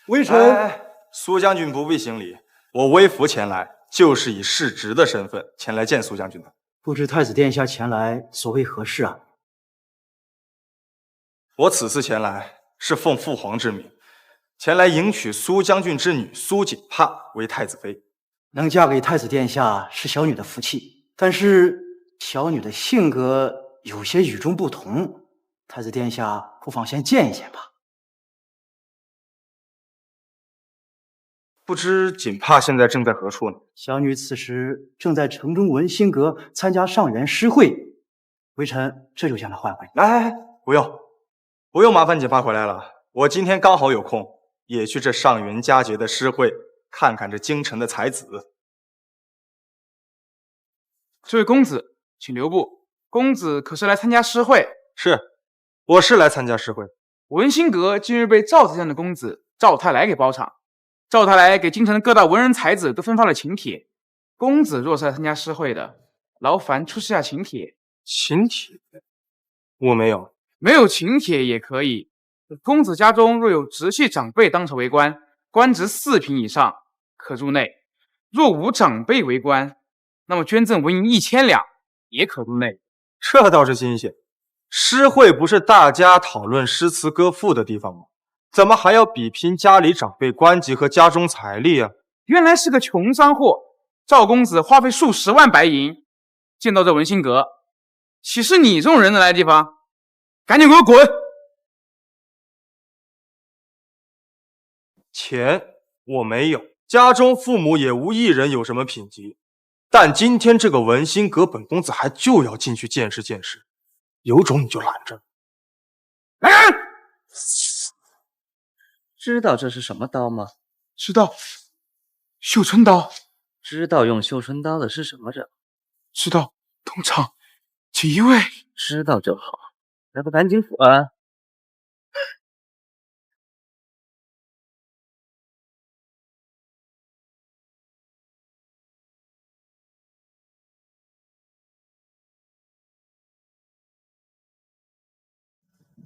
微臣，苏将军不必行礼，我微服前来，就是以世侄的身份前来见苏将军的。不知太子殿下前来所谓何事啊？我此次前来是奉父皇之命，前来迎娶苏将军之女苏锦帕为太子妃。能嫁给太子殿下是小女的福气，但是小女的性格有些与众不同，太子殿下不妨先见一见吧。不知锦帕现在正在何处呢？小女此时正在城中文心阁参加上元诗会，微臣这就将她唤回。来，不用麻烦锦帕回来了，我今天刚好有空，也去这上元佳节的诗会看看这京城的才子。这位公子，请留步。公子可是来参加诗会？是，我是来参加诗会。文心阁今日被赵宰相的公子赵太来给包场。赵太来给京城的各大文人才子都分发了请帖，公子若是来参加诗会的，劳烦出示下请帖。请帖？我没有。没有请帖也可以。公子家中若有直系长辈当朝为官，官职4品以上，可入内；若无长辈为官，那么捐赠文银1000两，也可入内。这倒是新鲜。诗会不是大家讨论诗词歌赋的地方吗？怎么还要比拼家里长辈官级和家中财力啊？原来是个穷商货，赵公子花费数十万白银建造这文心阁，岂是你这种人能来的地方？赶紧给我滚！钱我没有，家中父母也无一人有什么品级，但今天这个文心阁，本公子还就要进去见识见识，有种你就拦着。来人！知道这是什么刀吗？知道，绣春刀。知道用绣春刀的是什么人？知道，东厂锦衣卫。知道就好，来吧，赶紧滚啊！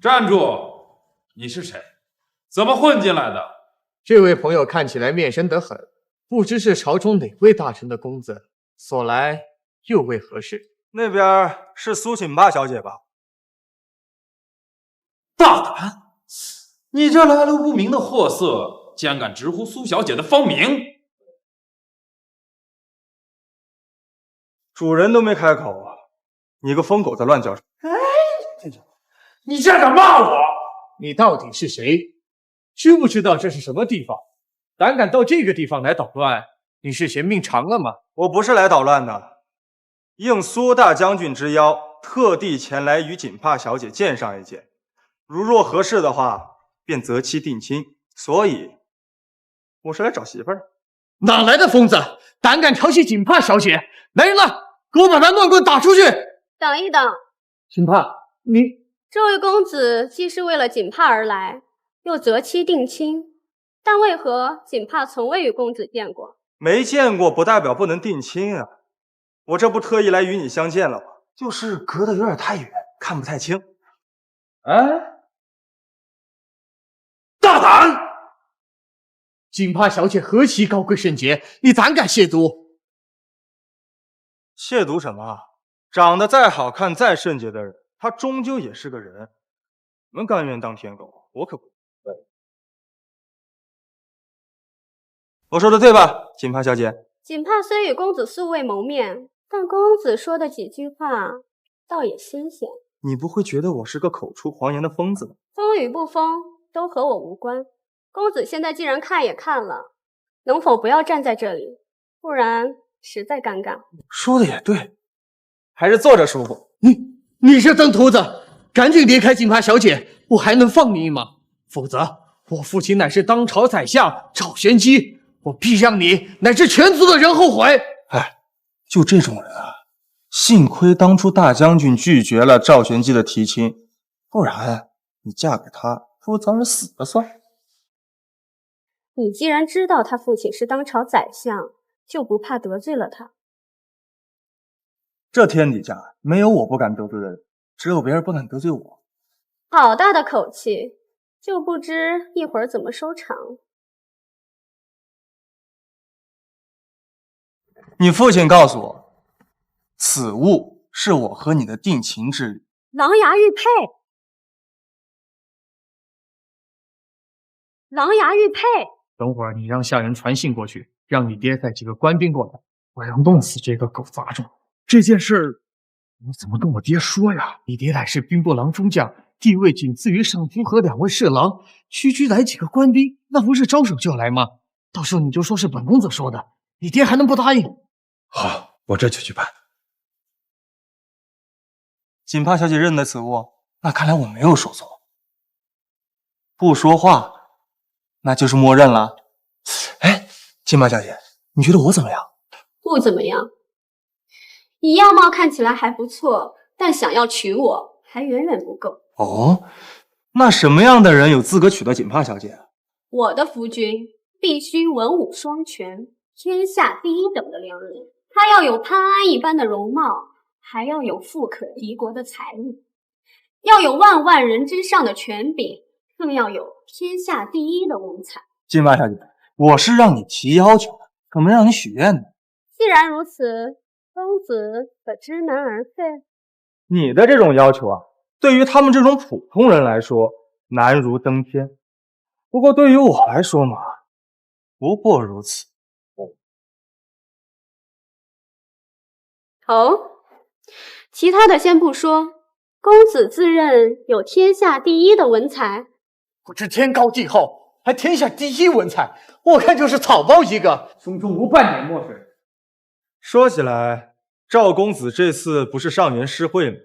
站住！你是谁？怎么混进来的？这位朋友看起来面生得很，不知是朝中哪位大臣的公子，所来又为何事？那边是苏锦帕小姐吧？大胆！你这来路不明的货色，竟敢直呼苏小姐的芳名！主人都没开口啊，你个疯狗在乱叫什么？你竟然敢骂我！你到底是谁？知不知道这是什么地方？胆敢到这个地方来捣乱，你是嫌命长了吗？我不是来捣乱的，应苏大将军之邀，特地前来与锦帕小姐见上一见。如若合适的话，便择期定亲。所以，我是来找媳妇儿。哪来的疯子，胆敢调戏锦帕小姐？来人了，给我把他乱棍打出去！等一等，锦帕，你这位公子既是为了锦帕而来，又择期定亲，但为何锦帕从未与公子见过？没见过不代表不能定亲啊！我这不特意来与你相见了吗？就是隔得有点太远，看不太清。哎，大胆！锦帕小姐何其高贵圣洁，你胆敢亵渎？亵渎什么？长得再好看、再圣洁的人，他终究也是个人。你们甘愿当舔狗，我可不。我说的对吧，锦帕小姐？锦帕虽与公子素未谋面，但公子说的几句话，倒也新鲜。你不会觉得我是个口出狂言的疯子吧？疯与不疯，都和我无关。公子现在既然看也看了，能否不要站在这里？不然实在尴尬。说的也对，还是坐着舒服。你是登徒子，赶紧离开锦帕小姐，我还能放你一马。否则，我父亲乃是当朝宰相赵玄机，我必让你乃至全族的人后悔。哎，就这种人啊，幸亏当初大将军拒绝了赵玄机的提亲，不然你嫁给他，不如早点死了算。你既然知道他父亲是当朝宰相，就不怕得罪了他？这天底下没有我不敢得罪的人，只有别人不敢得罪我。好大的口气，就不知一会儿怎么收场。你父亲告诉我，此物是我和你的定情之礼。狼牙玉佩，狼牙玉佩。等会儿你让下人传信过去，让你爹带几个官兵过来，我要弄死这个狗杂种。这件事你怎么跟我爹说呀？你爹乃是兵部郎中将，地位仅次于上夫和2位侍郎，区区来几个官兵，那不是招手就来吗？到时候你就说是本公子说的，你爹还能不答应？好，我这就去办。锦帕小姐认得此物，那看来我没有说错。不说话，那就是默认了。哎，锦帕小姐，你觉得我怎么样？不怎么样。你样貌看起来还不错，但想要娶我还远远不够。哦，那什么样的人有资格娶到锦帕小姐？我的夫君必须文武双全，天下第一等的良人。他要有潘安一般的容貌，还要有富可敌国的财力，要有万万人之上的权柄，更要有天下第一的文采。锦帕小姐，我是让你提要求的，可没让你许愿的。既然如此，公子可知难而废？你的这种要求啊，对于他们这种普通人来说难如登天，不过对于我来说嘛，不过如此。哦，其他的先不说，公子自认有天下第一的文采，不知天高地厚，还天下第一文采，我看就是草包一个，胸中无半点墨水。说起来，赵公子这次不是上元诗会吗？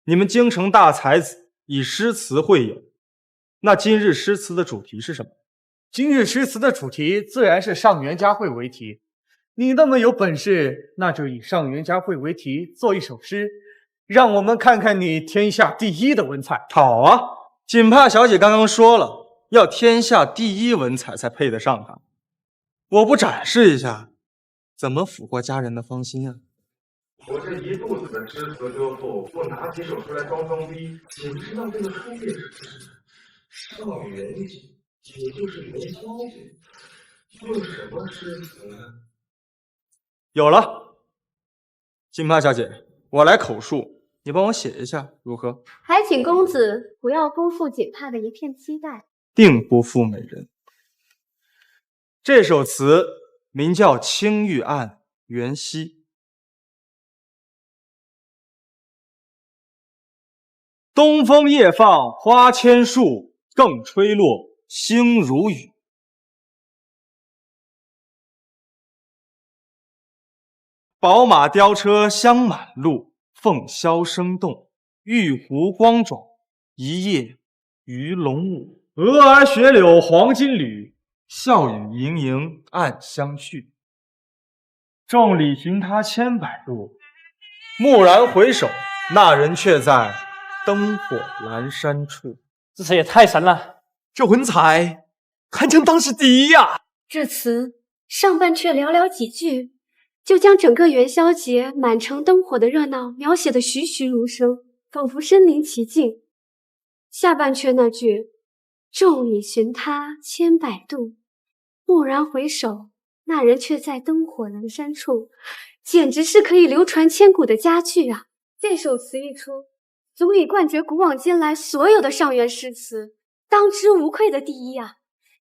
你们京城大才子以诗词会友，那今日诗词的主题是什么？今日诗词的主题自然是上元佳会为题。你那么有本事，那就以上元佳会为题做一首诗，让我们看看你天下第一的文采。好啊，锦帕小姐刚刚说了，要天下第一文采才配得上她。我不展示一下，怎么俘获家人的芳心啊？我这一肚子的诗词歌赋，不拿几首出来装装逼，岂不知道这个书面是上元景，也就是元宵节，用什么诗词呢？有了，锦帕小姐，我来口述，你帮我写一下，如何？还请公子不要辜负锦帕的一片期待。定不负美人。这首词名叫《青玉案·元夕》。东风夜放花千树，更吹落星如雨。宝马雕车香满路，凤箫声动，玉壶光转，一夜鱼龙舞，蛾儿雪柳黄金缕，笑语盈盈暗香续。众里寻他千百度，蓦然回首，那人却在灯火阑珊处。这词也太神了，这文采堪称当世第一呀！这词上半阙寥寥几句，就将整个元宵节满城灯火的热闹描写得栩栩如生，仿佛身临其境。下半阙那句“众里寻他千百度，蓦然回首，那人却在灯火阑珊处”，简直是可以流传千古的佳句啊！这首词一出，足以冠绝古往今来所有的上元诗词，当之无愧的第一啊！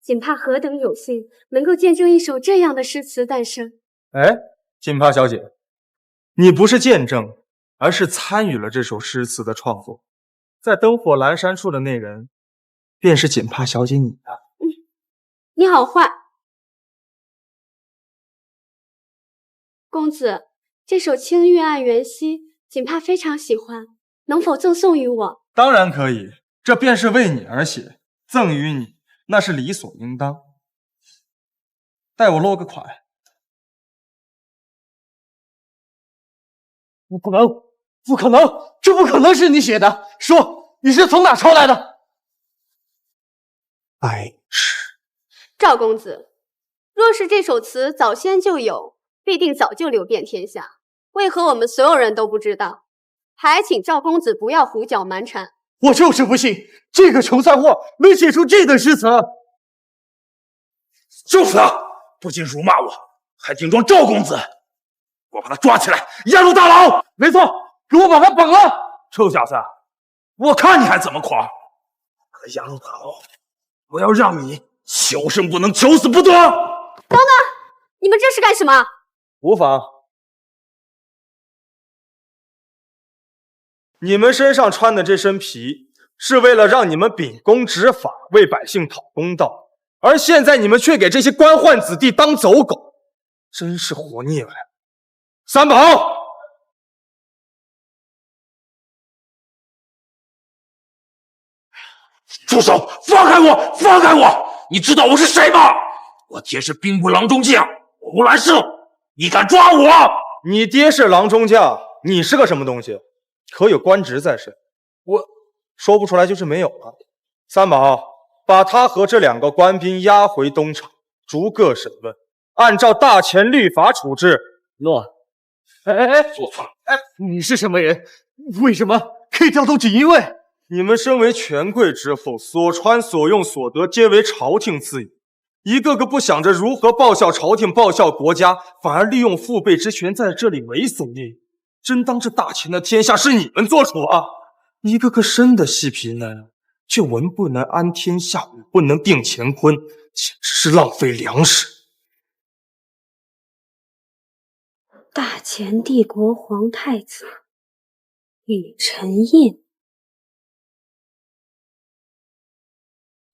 锦帕何等有幸能够见证一首这样的诗词诞生。哎，锦帕小姐，你不是见证，而是参与了这首诗词的创作。在灯火阑珊处的那人，便是锦帕小姐你的。你好坏，公子，这首《青玉案·元夕》，锦帕非常喜欢，能否赠送于我？当然可以，这便是为你而写，赠予你，那是理所应当。待我落个款。不能，不可能，这不可能是你写的！说，你是从哪抄来的？白痴！赵公子，若是这首词早先就有，必定早就流遍天下，为何我们所有人都不知道？还请赵公子不要胡搅蛮缠。我就是不信，这个穷三货能写出这等诗词。就是他，不仅辱骂我，还顶撞赵公子。我把他抓起来，押入大牢。没错，给我把他绑了！臭小子，我看你还怎么狂！把他押入大牢，我要让你求生不能，求死不得！等等，你们这是干什么？无妨。你们身上穿的这身皮，是为了让你们秉公执法，为百姓讨公道，而现在你们却给这些官宦子弟当走狗，真是活腻歪了。三宝，住手！放开我！放开我！你知道我是谁吗？我爹是兵部郎中将胡兰胜，你敢抓我？你爹是郎中将，你是个什么东西？可有官职在身？我说不出来就是没有了。三宝，把他和这2个官兵押回东厂，逐个审问，按照大前律法处置。诺。做错了。你是什么人？为什么可以调动锦衣卫？你们身为权贵之后，所穿所用所得皆为朝廷赐予，一个个不想着如何报效朝廷、报效国家，反而利用父辈之权在这里为所欲为。真当这大秦的天下是你们做主啊！一个个生的细皮嫩，却文不能安天下，武不能定乾坤，简直是浪费粮食。大前帝国皇太子李承宴，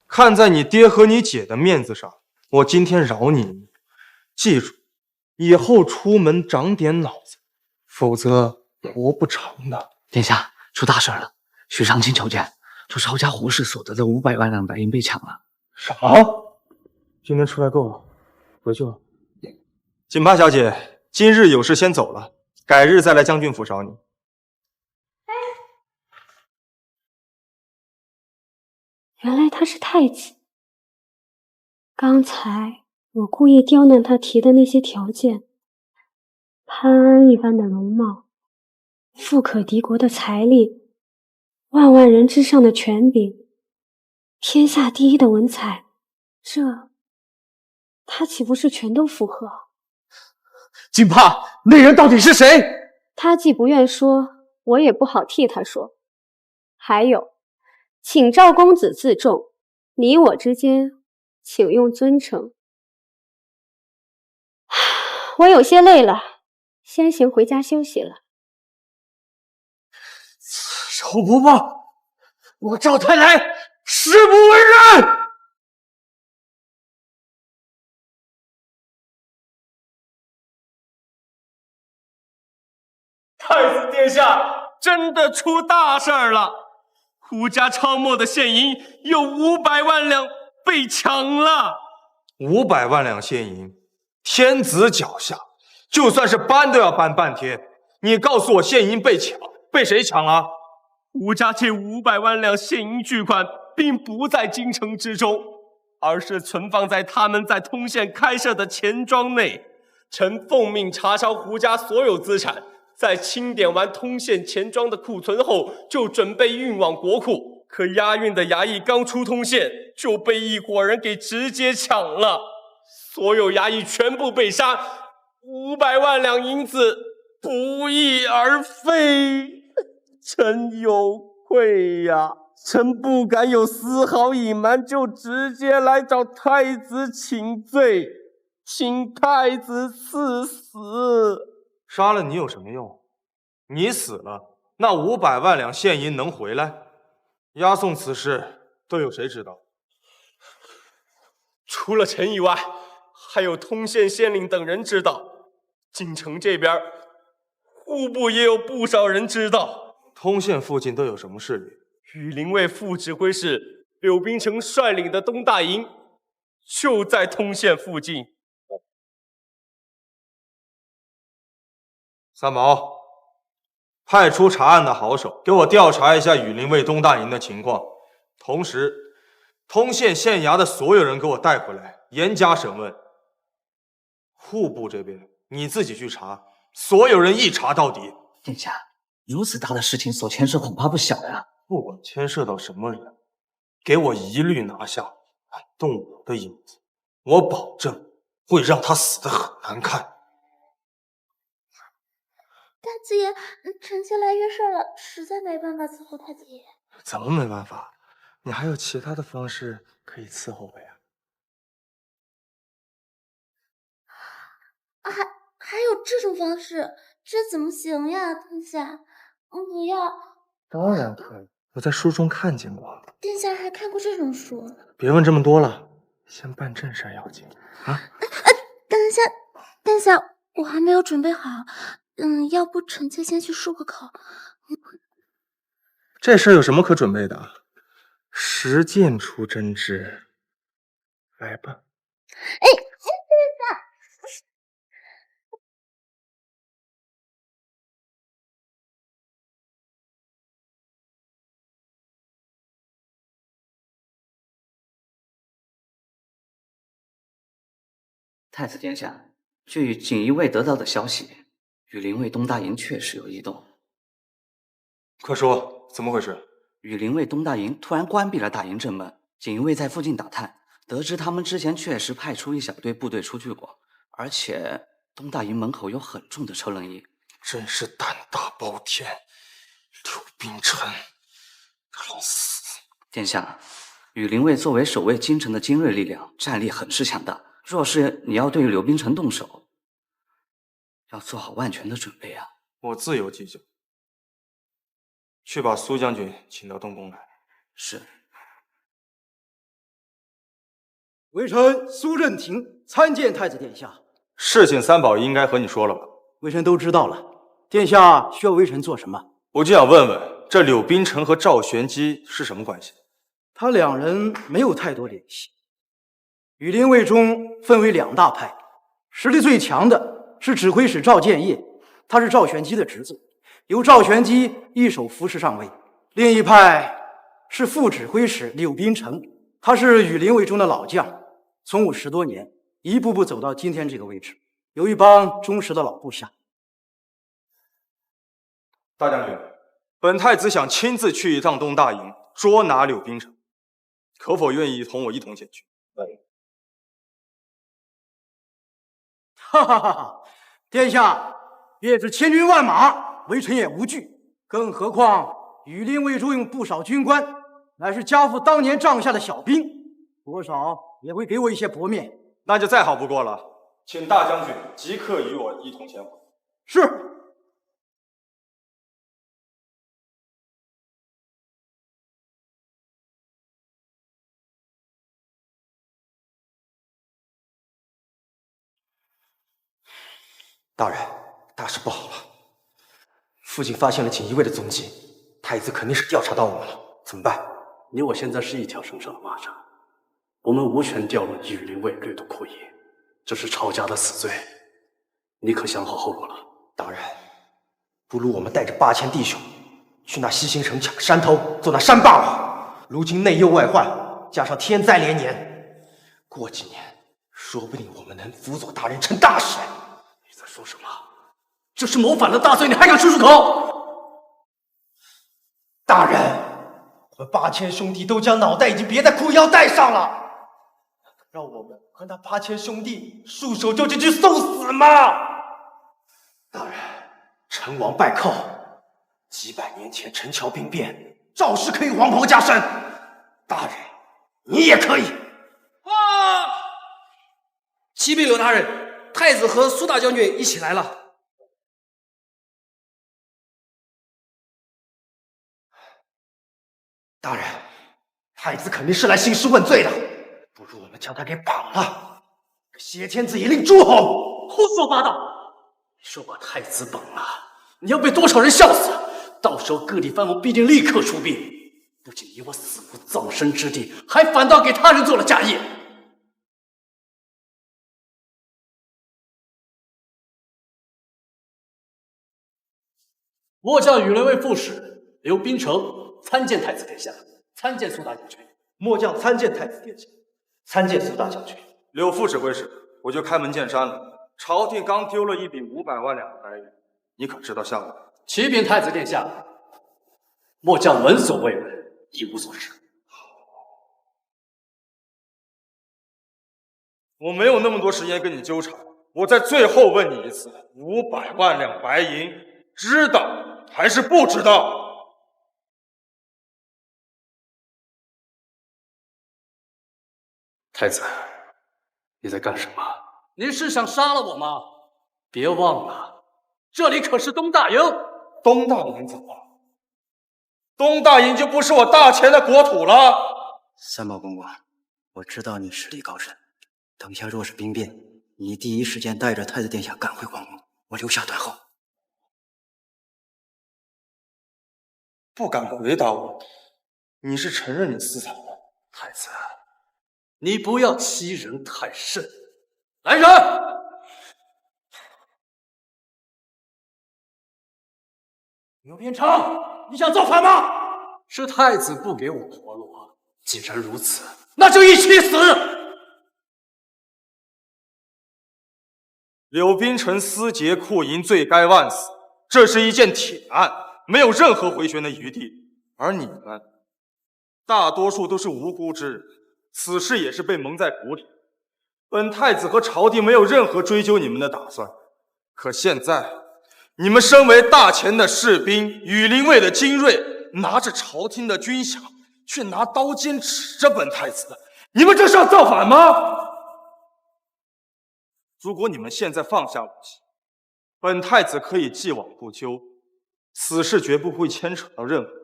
看在你爹和你姐的面子上，我今天饶你一命。记住，以后出门长点脑子，否则活不长的。殿下，出大事了！许长卿求见，说抄家胡氏所得的500万两白银被抢了。啥？今天出来够了，回去了。锦帕小姐，今日有事先走了，改日再来将军府找你。原来他是太子。刚才我故意刁难他提的那些条件，潘安一般的容貌，富可敌国的财力，万万人之上的权柄，天下第一的文采，这他岂不是全都符合？锦帕，那人到底是谁？他既不愿说，我也不好替他说。还有，请赵公子自重，你我之间请用尊称。我有些累了，先行回家休息了。丑不报，我赵太来誓不为人！太子殿下真的出大事了！胡家抄没的现银有500万两被抢了。500万两现银，天子脚下，就算是搬都要搬半天。你告诉我，现银被抢，被谁抢了？胡家这500万两现银巨款，并不在京城之中，而是存放在他们在通县开设的钱庄内。臣奉命查抄胡家所有资产，在清点完通县钱庄的库存后，就准备运往国库。可押运的衙役刚出通县，就被一伙人给直接抢了，所有衙役全部被杀，500万两银子不翼而飞。臣有愧呀，臣不敢有丝毫隐瞒，就直接来找太子请罪，请太子赐死。杀了你有什么用？你死了，那500万两现银能回来？押送此事都有谁知道？除了臣以外，还有通县县令等人知道。京城这边，户部也有不少人知道。通县附近都有什么势力？羽林卫副指挥使柳宾成率领的东大营就在通县附近。三毛，派出查案的好手，给我调查一下羽林卫东大营的情况。同时，通县县衙的所有人给我带回来，严加审问。户部这边你自己去查，所有人一查到底。殿下，如此大的事情所牵涉恐怕不小呀。不管牵涉到什么人，给我一律拿下，敢动我的影子，我保证会让他死得很难看。太子爷，臣妾来约事了，实在没办法伺候太子爷。怎么没办法？你还有其他的方式可以伺候我呀？还有这种方式，这怎么行呀，殿下？不要。当然可以，我在书中看见过。殿下还看过这种书？别问这么多了，先办正事要紧啊！殿下，我还没有准备好。要不臣妾先去漱个口。这事有什么可准备的？实践出真知，来吧。殿下。太子殿下，据锦衣卫得到的消息，羽林卫东大营确实有异动。快说，怎么回事？羽林卫东大营突然关闭了大营正门，锦衣卫在附近打探，得知他们之前确实派出一小队部队出去过，而且东大营门口有很重的车轮椅。真是胆大包天，刘冰城，该死！殿下，羽林卫作为守卫京城的精锐力量，战力很是强大。若是你要对柳冰城动手，要做好万全的准备啊！我自有计较。去把苏将军请到东宫来。是。微臣苏振廷参见太子殿下。事情三宝应该和你说了吧？微臣都知道了。殿下需要微臣做什么？我就想问问，这柳冰城和赵玄机是什么关系？他两人没有太多联系。羽林卫中分为2大派，实力最强的是指挥使赵建业，他是赵玄机的侄子，由赵玄机一手扶持上位；另一派是副指挥使柳宾成，他是羽林卫中的老将，从武10多年，一步步走到今天这个位置，有一帮忠实的老部下。大将军，本太子想亲自去一趟东大营，捉拿柳宾城，可否愿意同我一同前去？哈哈哈哈！殿下列置千军万马，微臣也无惧。更何况羽林卫中用不少军官，乃是家父当年帐下的小兵，多少也会给我一些薄面。那就再好不过了，请大将军即刻与我一同前往。是。大人，大事不好了！附近发现了锦衣卫的踪迹，太子肯定是调查到我们了。怎么办？你我现在是一条绳上的蚂蚱，我们无权调入羽林卫掠夺库银，这是抄家的死罪。你可想好后果了？大人，不如我们带着8000弟兄去那西兴城抢山头，做那山霸王。如今内忧外患，加上天灾连年，过几年说不定我们能辅佐大人成大事。你在说什么？这是谋反的大罪，你还敢说出口？大人，我们8000兄弟都将脑袋已经别在裤腰带上了，让我们和那8000兄弟束手就擒去送死吗？大人，成王败寇，几百年前陈桥兵变，赵氏可以黄袍加身，大人你也可以。启禀刘大人，太子和苏大将军一起来了。大人，太子肯定是来兴师问罪的，不如我们将他给绑了，挟天子以令诸侯。胡说八道！你说把太子绑了，你要被多少人笑死？到时候各地藩王必定立刻出兵，不仅你我死无葬身之地，还反倒给他人做了家业。末将羽林卫副使刘宾成参见太子殿下，参见苏大将军。末将参见太子殿下，参见苏大将军。柳副指挥使，我就开门见山了。朝廷刚丢了一笔500万两的白银，你可知道下落？启禀太子殿下，末将闻所未闻，一无所知。我没有那么多时间跟你纠缠，我再最后问你一次：500万两白银，知道还是不知道？太子，你在干什么？您是想杀了我吗？别忘了，这里可是东大营。东大营怎么了？东大营就不是我大钱的国土了？三宝公公，我知道你实力高深，等下若是兵变，你第一时间带着太子殿下赶回皇宫，我留下断后。不敢回答我，你是承认你私藏的？太子，你不要欺人太甚。来人！刘边长，你想造反吗？是太子不给我活路，既然如此，那就一起死！柳宾城私劫库银，罪该万死，这是一件铁案，没有任何回旋的余地。而你们，大多数都是无辜之人，此事也是被蒙在鼓里。本太子和朝廷没有任何追究你们的打算，可现在，你们身为大前的士兵，羽林卫的精锐，拿着朝廷的军饷，却拿刀尖指着本太子，你们这是要造反吗？如果你们现在放下武器，本太子可以既往不咎，此事绝不会牵扯到任何人。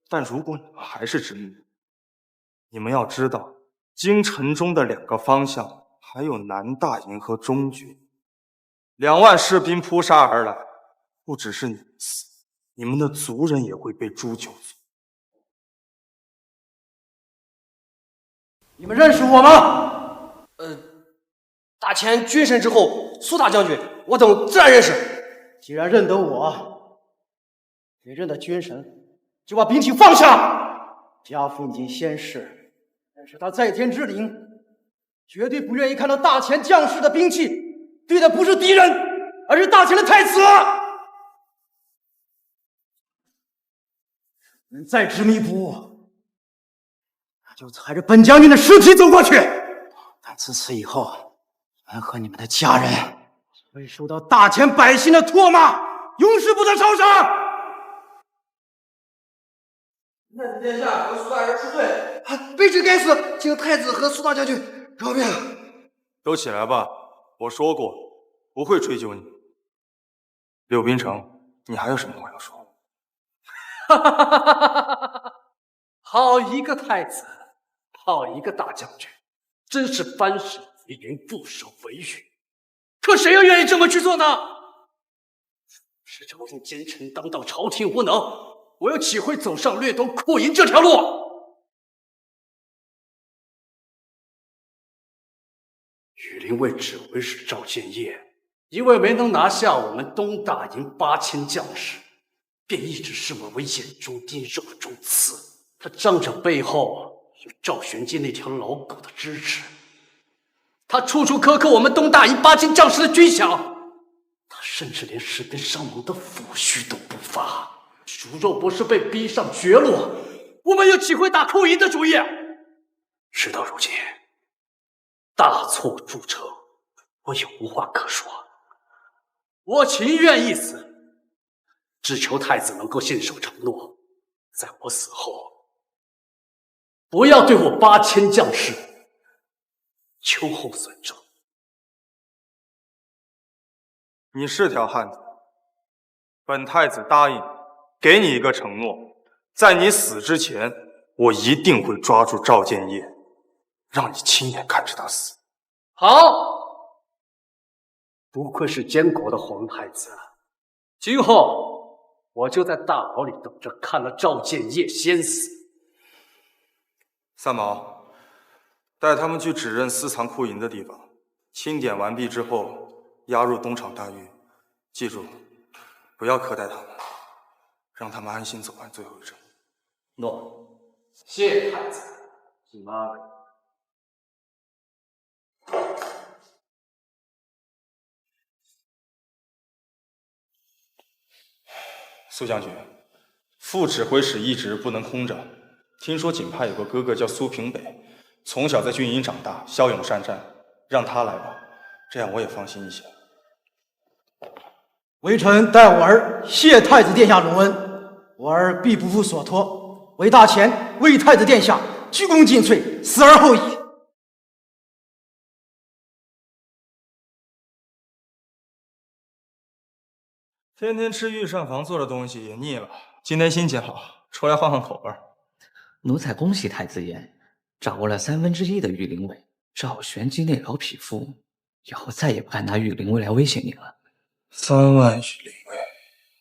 但如果你们还是执迷，你们要知道，京城中的2个方向，还有南大营和中军，2万士兵扑杀而来，不只是你们死，你们的族人也会被诛九族。你们认识我吗？大前军神之后，苏大将军，我等自然认识。既然认得我，别人的军神，就把兵器放下。家父已经先逝，但是他在天之灵，绝对不愿意看到大前将士的兵器对的不是敌人，而是大前的太子。人再执迷不悟，那就踩着本将军的尸体走过去。但自此以后，你们和你们的家人会受到大前百姓的唾骂，永世不得超生。太子殿下和苏大人恕罪，卑职该死，请太子和苏大将军饶命。都起来吧，我说过不会追究你。柳宾城，你还有什么话要说？好一个太子，好一个大将军，真是藩士为云，不守为允。可谁又愿意这么去做呢？是朝廷奸臣当道，朝廷无能，我又岂会走上掠夺库银这条路？羽林卫指挥使赵建业，因为没能拿下我们东大营8000将士，便一直视我为眼中钉、肉中刺。他仗着背后有赵玄机那条老狗的支持，他处处苛刻我们东大营8000将士的军饷，他甚至连士兵伤亡的抚恤都不发。如若不是被逼上绝路，我们又岂会打库银的主意？事到如今，大错铸成，我也无话可说。我情愿一死，只求太子能够信守承诺，在我死后，不要对我8000将士秋后算账。你是条汉子，本太子答应给你一个承诺，在你死之前，我一定会抓住赵建业，让你亲眼看着他死。好，不愧是监国的皇太子，今后我就在大牢里等着看了赵建业先死。三毛，带他们去指认私藏库银的地方，清点完毕之后押入东厂大狱。记住，不要苛待他们，让他们安心走完最后一程。诺，谢太子。请安。苏将军，副指挥使一职不能空着。听说锦派有个哥哥叫苏平北，从小在军营长大，骁勇善战，让他来吧，这样我也放心一些。微臣代我儿谢太子殿下隆恩，我儿必不负所托，为大前为太子殿下鞠躬尽瘁，死而后已。天天吃御膳房做的东西也腻了，今天心情好，出来换换口味。奴才恭喜太子爷，掌握了1/3的御林卫，赵玄机那老匹夫以后再也不敢拿御林卫来威胁你了。3万御林卫，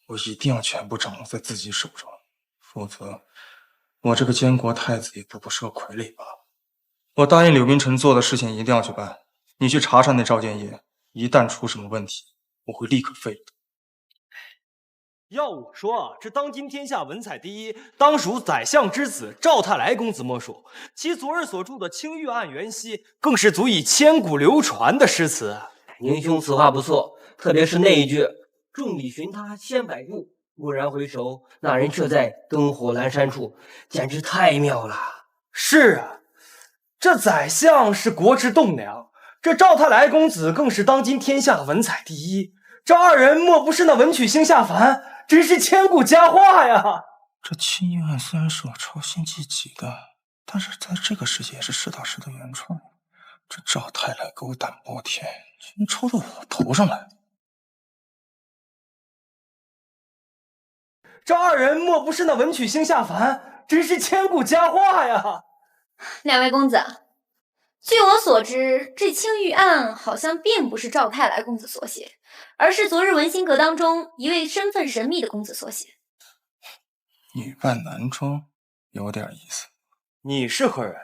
我一定要全部掌握在自己手中，否则我这个监国太子也不过是个傀儡罢了。我答应柳冰城做的事情一定要去办，你去查查那赵建业，一旦出什么问题，我会立刻废了他。要我说，这当今天下文采第一，当属宰相之子赵太来公子莫属。其昨日所著的《青玉案元夕》，更是足以千古流传的诗词。宁兄此话不错，特别是那一句“众里寻他千百度，蓦然回首，那人却在灯火阑珊处”，简直太妙了。是啊，这宰相是国之栋梁，这赵太来公子更是当今天下文采第一。这二人莫不是那文曲星下凡？真是千古佳话呀！这青玉案虽然是我抄新记起的，但是在这个世界也是实打实的原创。这赵太来狗胆包天，竟然抄到我头上来。这二人莫不是那文曲星下凡？真是千古佳话呀！两位公子，据我所知，这青玉案好像并不是赵太来公子所写，而是昨日文心阁当中一位身份神秘的公子所写。女扮男装，有点意思。你是何人？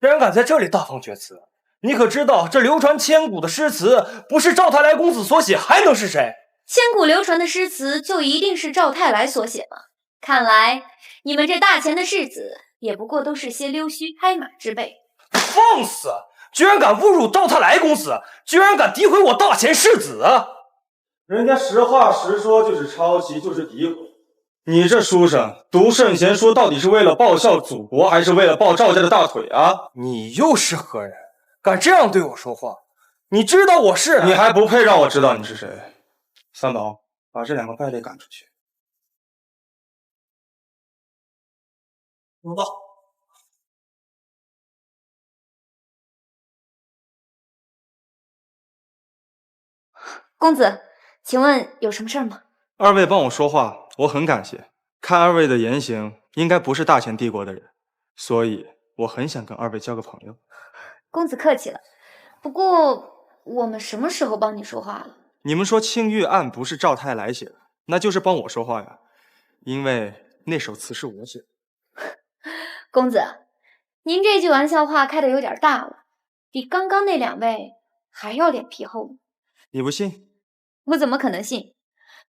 竟然敢在这里大放厥词？你可知道这流传千古的诗词，不是赵太来公子所写，还能是谁？千古流传的诗词，就一定是赵太来所写吗？看来你们这大钱的世子，也不过都是些溜须拍马之辈。放肆！居然敢侮辱赵太来公子，居然敢诋毁我大前世子！人家实话实说，就是抄袭，就是诋毁。你这书生读圣贤书，到底是为了报效祖国，还是为了抱赵家的大腿啊？你又是何人？敢这样对我说话？你知道我是？你还不配让我知道你是谁。三宝，把这2个败类赶出去。走吧。公子，请问有什么事儿吗？二位帮我说话，我很感谢。看二位的言行，应该不是大前帝国的人，所以我很想跟二位交个朋友。公子客气了，不过我们什么时候帮你说话了？你们说青玉案不是赵太来写的，那就是帮我说话呀。因为那首词是我写的。公子，您这句玩笑话开的有点大了，比刚刚那2位还要脸皮厚呢。你不信？我怎么可能信？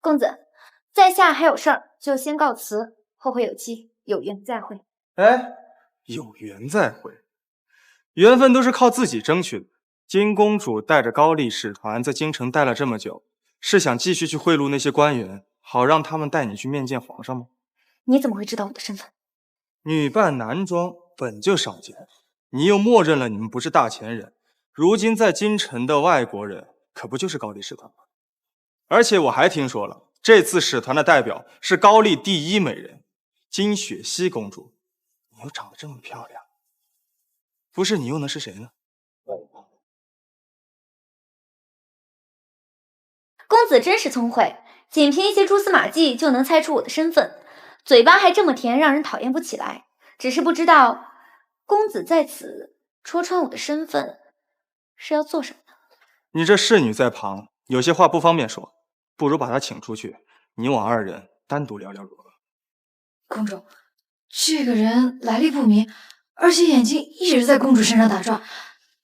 公子，在下还有事儿，就先告辞，后会有期，有缘再会。哎，有缘再会，缘分都是靠自己争取的。金公主带着高丽使团在京城待了这么久，是想继续去贿赂那些官员，好让他们带你去面见皇上吗？你怎么会知道我的身份？女扮男装本就少见，你又默认了你们不是大前人，如今在京城的外国人可不就是高丽使团吗？而且我还听说了，这次使团的代表是高丽第1美人金雪熙公主。你又长得这么漂亮，不是你又能是谁呢？公子真是聪慧，仅凭一些蛛丝马迹就能猜出我的身份，嘴巴还这么甜，让人讨厌不起来。只是不知道公子在此戳穿我的身份是要做什么呢？你这侍女在旁，有些话不方便说，不如把她请出去，你我2人单独聊聊如何？公主，这个人来历不明，而且眼睛一直在公主身上打转，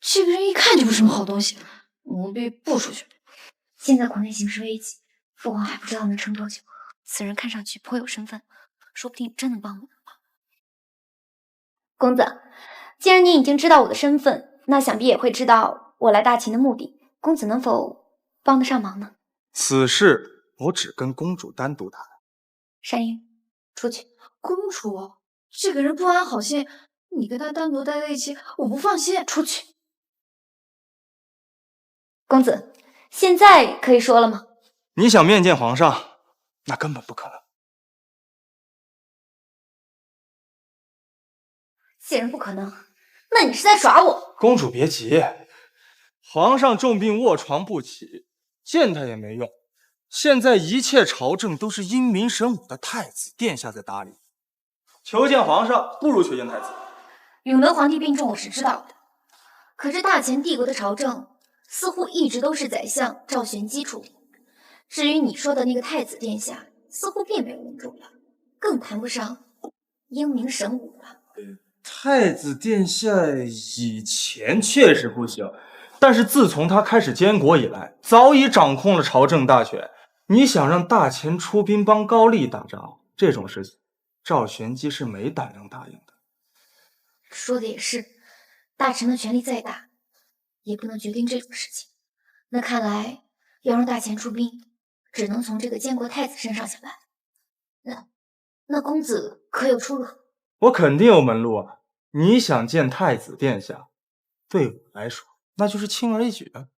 这个人一看就不是什么好东西，务必布出去。现在国内形势危急，父皇还不知道能撑多久。此人看上去颇有身份，说不定真能帮我。公子，既然你已经知道我的身份，那想必也会知道我来大秦的目的。公子能否帮得上忙呢？此事我只跟公主单独谈。山鹰，出去。公主，这个人不安好心，你跟他单独待在一起，我不放心。出去。公子，现在可以说了吗？你想面见皇上，那根本不可能。既然不可能，那你是在耍我。公主别急，皇上重病卧床不起，见他也没用。现在一切朝政都是英明神武的太子殿下在打理，求见皇上不如求见太子。永德皇帝病重我是知道的，可是大前帝国的朝政似乎一直都是宰相赵玄基处理。至于你说的那个太子殿下，似乎并没有那么重要，更谈不上英明神武了。太子殿下以前确实不行，但是自从他开始监国以来，早已掌控了朝政大权。你想让大前出兵帮高丽打仗，这种事情赵玄基是没胆量答应的。说的也是，大臣的权力再大，也不能决定这种事情。那看来要让大前出兵，只能从这个监国太子身上下来。那公子可有出路？我肯定有门路啊！你想见太子殿下，对我来说那就是轻而易举的。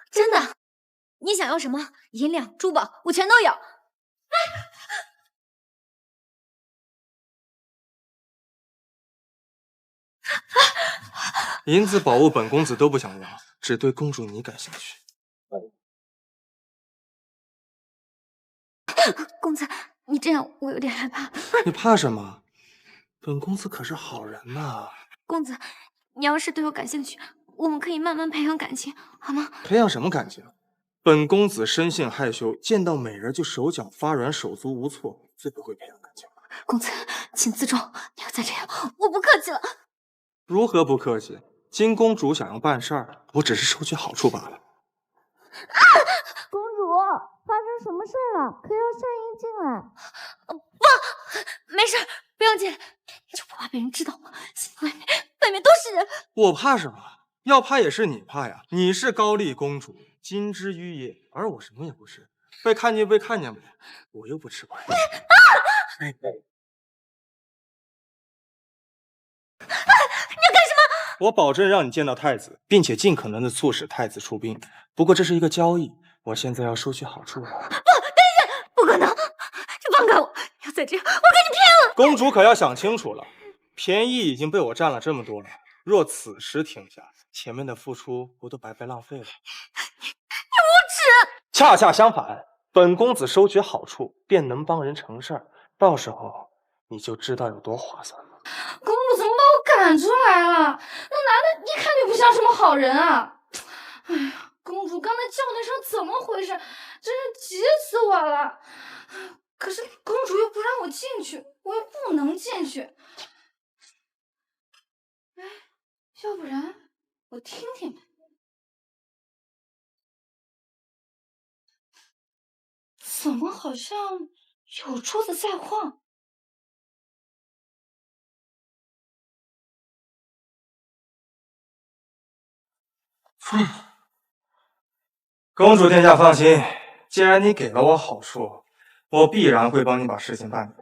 真的？你想要什么？银两、珠宝，我全都有。银子宝物本公子都不想要，只对公主你感兴趣。公子，你这样我有点害怕。你怕什么？本公子可是好人呐。公子，你要是对我感兴趣，我们可以慢慢培养感情，好吗？培养什么感情？本公子生性害羞，见到美人就手脚发软，手足无措，最不会培养感情。公子，请自重，你要再这样，我不客气了。如何不客气？金公主想要办事儿，我只是收取好处罢了。公主，发生什么事了？可要善英进来？不，没事，不用进来。你就不怕被人知道吗？外面都是人。我怕什么？要怕也是你怕呀！你是高丽公主，金枝玉叶，而我什么也不是，被看见被看见吧，我又不吃亏。你要干什么？我保证让你见到太子，并且尽可能的促使太子出兵。不过这是一个交易，我现在要收取好处了。不，等一下，不可能！你放开我！要再这样，我跟你拼了！公主可要想清楚了，便宜已经被我占了这么多了，若此时停下，前面的付出不都白白浪费了？你无耻！恰恰相反，本公子收取好处，便能帮人成事儿，到时候你就知道有多划算了。公主怎么把我赶出来了？那男的一看就不像什么好人啊！哎呀，公主刚才叫那声怎么回事？真是急死我了！可是公主又不让我进去，我又不能进去。哎，要不然我听听呗。怎么好像有珠子在晃？公主殿下放心，既然你给了我好处，我必然会帮你把事情办了。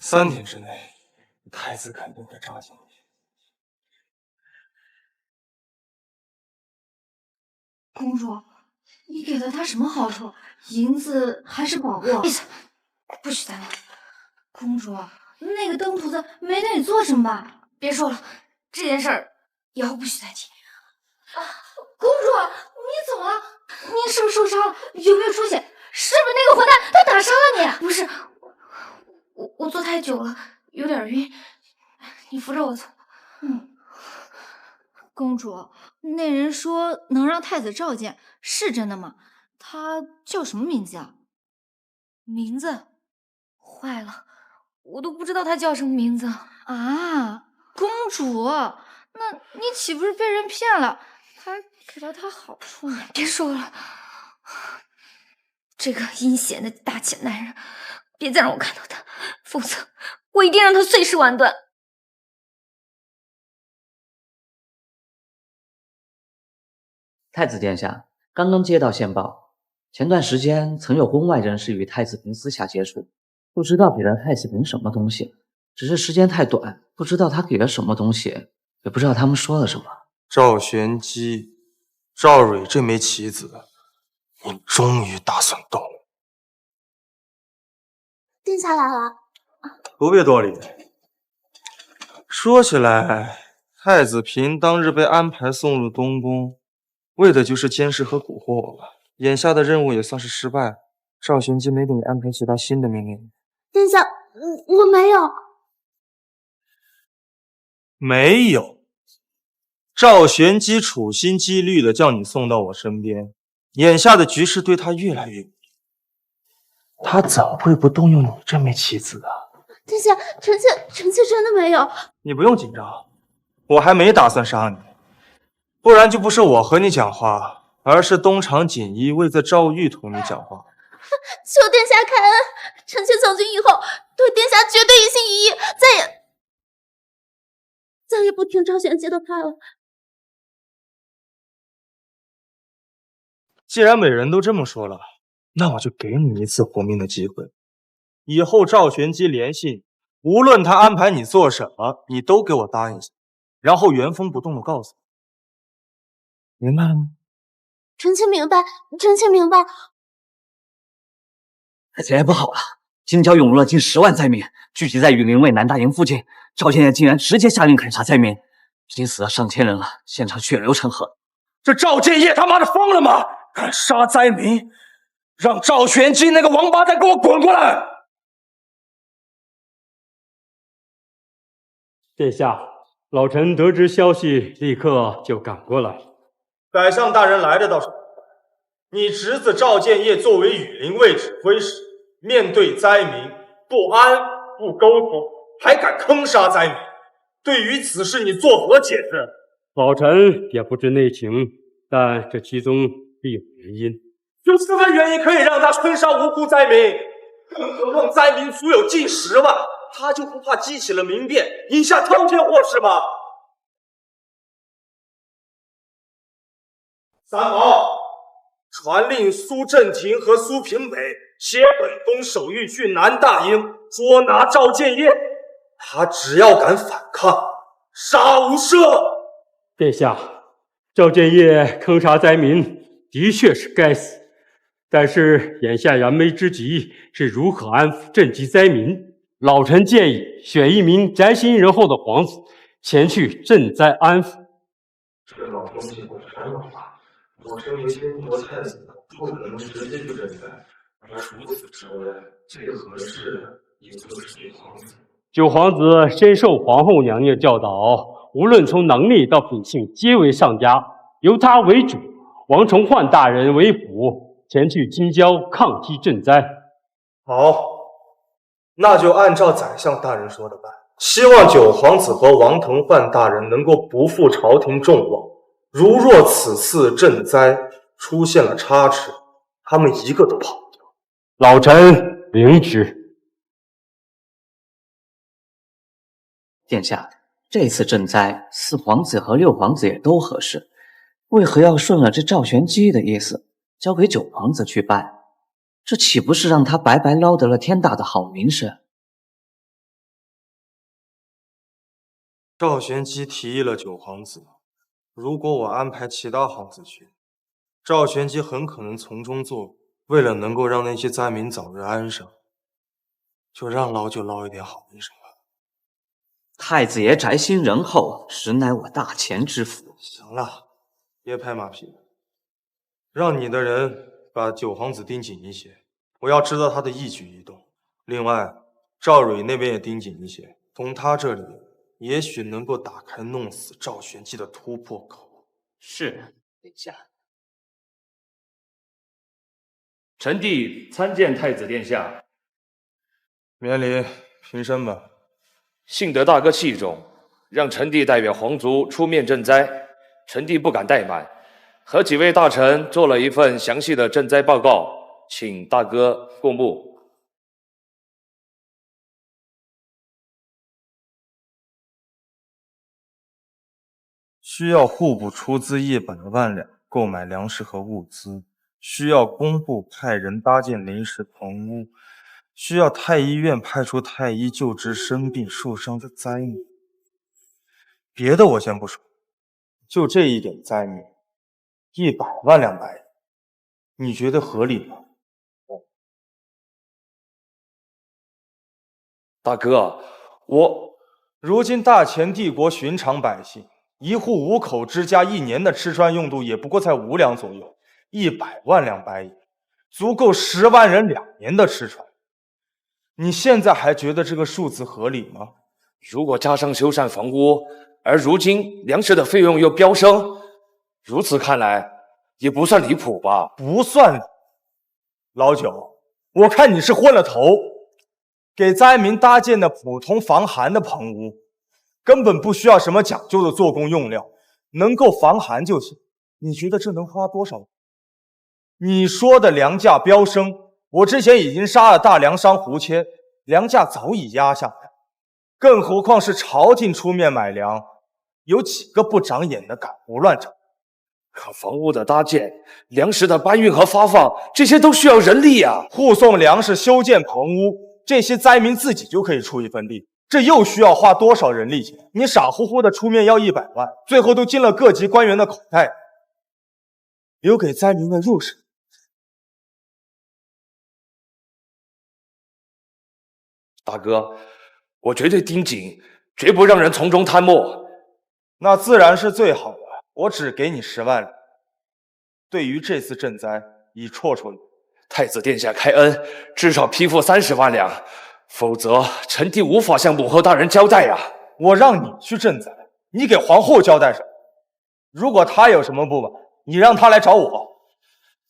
3天之内，太子肯定会召见你。公主，你给了他什么好处？银子还是宝物？闭嘴！不许再闹！公主，那个登徒子没对你做什么吧？别说了，这件事儿以后不许再提。公主，你怎么了？你是不是受伤了？有没有出血？是不是那个混蛋他打伤了你？不是，我坐太久了，有点晕。你扶着我走。公主，那人说能让太子召见，是真的吗？他叫什么名字啊？名字？坏了，我都不知道他叫什么名字啊！公主，那你岂不是被人骗了？还给了他好处呢？别说了，这个阴险的大贱男人，别再让我看到他，否则我一定让他碎尸万段。太子殿下，刚刚接到线报，前段时间曾有宫外人士与太子妃私下接触，不知道给了太子妃什么东西，只是时间太短，不知道他给了什么东西，也不知道他们说了什么。赵玄机、赵蕊这枚棋子，你终于打算动了。殿下来了。不必多礼。说起来，太子嫔当日被安排送入东宫，为的就是监视和蛊惑我吧。眼下的任务也算是失败。赵玄机没给你安排其他新的命令。殿下，我没有。没有。赵玄机处心积虑的叫你送到我身边，眼下的局势对他越来越不利，他怎会不动用你这枚棋子啊？殿下，臣妾真的没有。你不用紧张，我还没打算杀你，不然就不是我和你讲话，而是东厂锦衣卫的赵玉同你讲话。求殿下开恩，臣妾从今以后对殿下绝对一心一意，再也不听赵玄机的派了。既然美人都这么说了，那我就给你一次活命的机会。以后赵玄机联系你，无论他安排你做什么，你都给我答应下，然后原封不动的告诉我。明白了吗？臣妾明白，臣妾明白。太子爷不好了，金郊涌入了近10万灾民，聚集在雨林卫南大营附近。赵县爷竟然直接下令砍杀灾民，已经死了上千人了，现场血流成河。这赵建业他妈的疯了吗？敢杀灾民！让赵玄机那个王八蛋给我滚过来！殿下，老臣得知消息，立刻就赶过来。宰相大人来的倒是，你侄子赵建业作为羽林卫指挥使，面对灾民不安不沟通，还敢坑杀灾民，对于此事你作何解释？老臣也不知内情，但这其中必有原因。有什么原因可以让他坑杀无辜灾民？更何况灾民足有近10万，他就不怕激起了民变，引下滔天祸事吗？三毛，传令苏振廷和苏平北携本东守御去南大营，捉拿赵建业。他只要敢反抗，杀无赦。殿下，赵建业坑杀灾民的确是该死，但是眼下燃眉之急是如何安抚赈济灾民。老臣建议选一名宅心仁厚的皇子前去赈灾安抚。这老东西我全忘了。我身为监国太子，不可能直接去赈灾，而除此之外，最合适的也就是九皇子。九皇子深受皇后娘娘教导，无论从能力到品性，皆为上佳。由他为主，王崇焕大人为辅，前去京郊抗击赈灾。好，那就按照宰相大人说的办。希望九皇子和王腾范大人能够不负朝廷众望。如若此次赈灾出现了差池，他们一个都跑不掉。老臣明知。殿下，这次赈灾4皇子和6皇子也都合适，为何要顺了这赵玄机的意思，交给9皇子去办？这岂不是让他白白捞得了天大的好名声？赵玄机提议了9皇子，如果我安排其他皇子去，赵玄机很可能从中作梗。为了能够让那些灾民早日安生，就让捞就捞一点好名声吧。太子爷宅心仁厚，实乃我大钱之福。行了，别拍马屁了，让你的人把9皇子盯紧一些，我要知道他的一举一动。另外，赵蕊那边也盯紧一些，从他这里也许能够打开弄死赵玄机的突破口。是，殿下。臣弟参见太子殿下。免礼，平身吧。幸得大哥器重，让臣弟代表皇族出面赈灾，臣弟不敢怠慢，和几位大臣做了一份详细的赈灾报告，请大哥过目。需要户部出资100万两购买粮食和物资，需要工部派人搭建临时棚屋，需要太医院派出太医救治生病受伤的灾民。别的我先不说，就这一点灾民，100万两白银，你觉得合理吗？大哥，如今大前帝国寻常百姓1户5口之家1年的吃穿用度也不过才5两左右，100万两白银足够10万人2年的吃穿。你现在还觉得这个数字合理吗？如果加上修缮房屋，而如今粮食的费用又飙升，如此看来也不算离谱吧？不算。老九，我看你是昏了头。给灾民搭建的普通防寒的棚屋，根本不需要什么讲究的做工用料，能够防寒就行。你觉得这能花多少？你说的粮价飙升，我之前已经杀了大粮商胡谦，粮价早已压下来，更何况是朝廷出面买粮，有几个不长眼的敢胡乱涨？可房屋的搭建、粮食的搬运和发放，这些都需要人力啊！护送粮食、修建棚屋，这些灾民自己就可以出一份力，这又需要花多少人力钱？你傻乎乎的出面要100万，最后都进了各级官员的口袋，留给灾民们入手。大哥，我绝对盯紧，绝不让人从中贪墨。那自然是最好的，我只给你10万两。对于这次赈灾，已绰绰有余。太子殿下开恩，至少批复30万两，否则臣弟无法向母后大人交代呀。我让你去赈灾，你给皇后交代什么？如果她有什么不满，你让她来找我。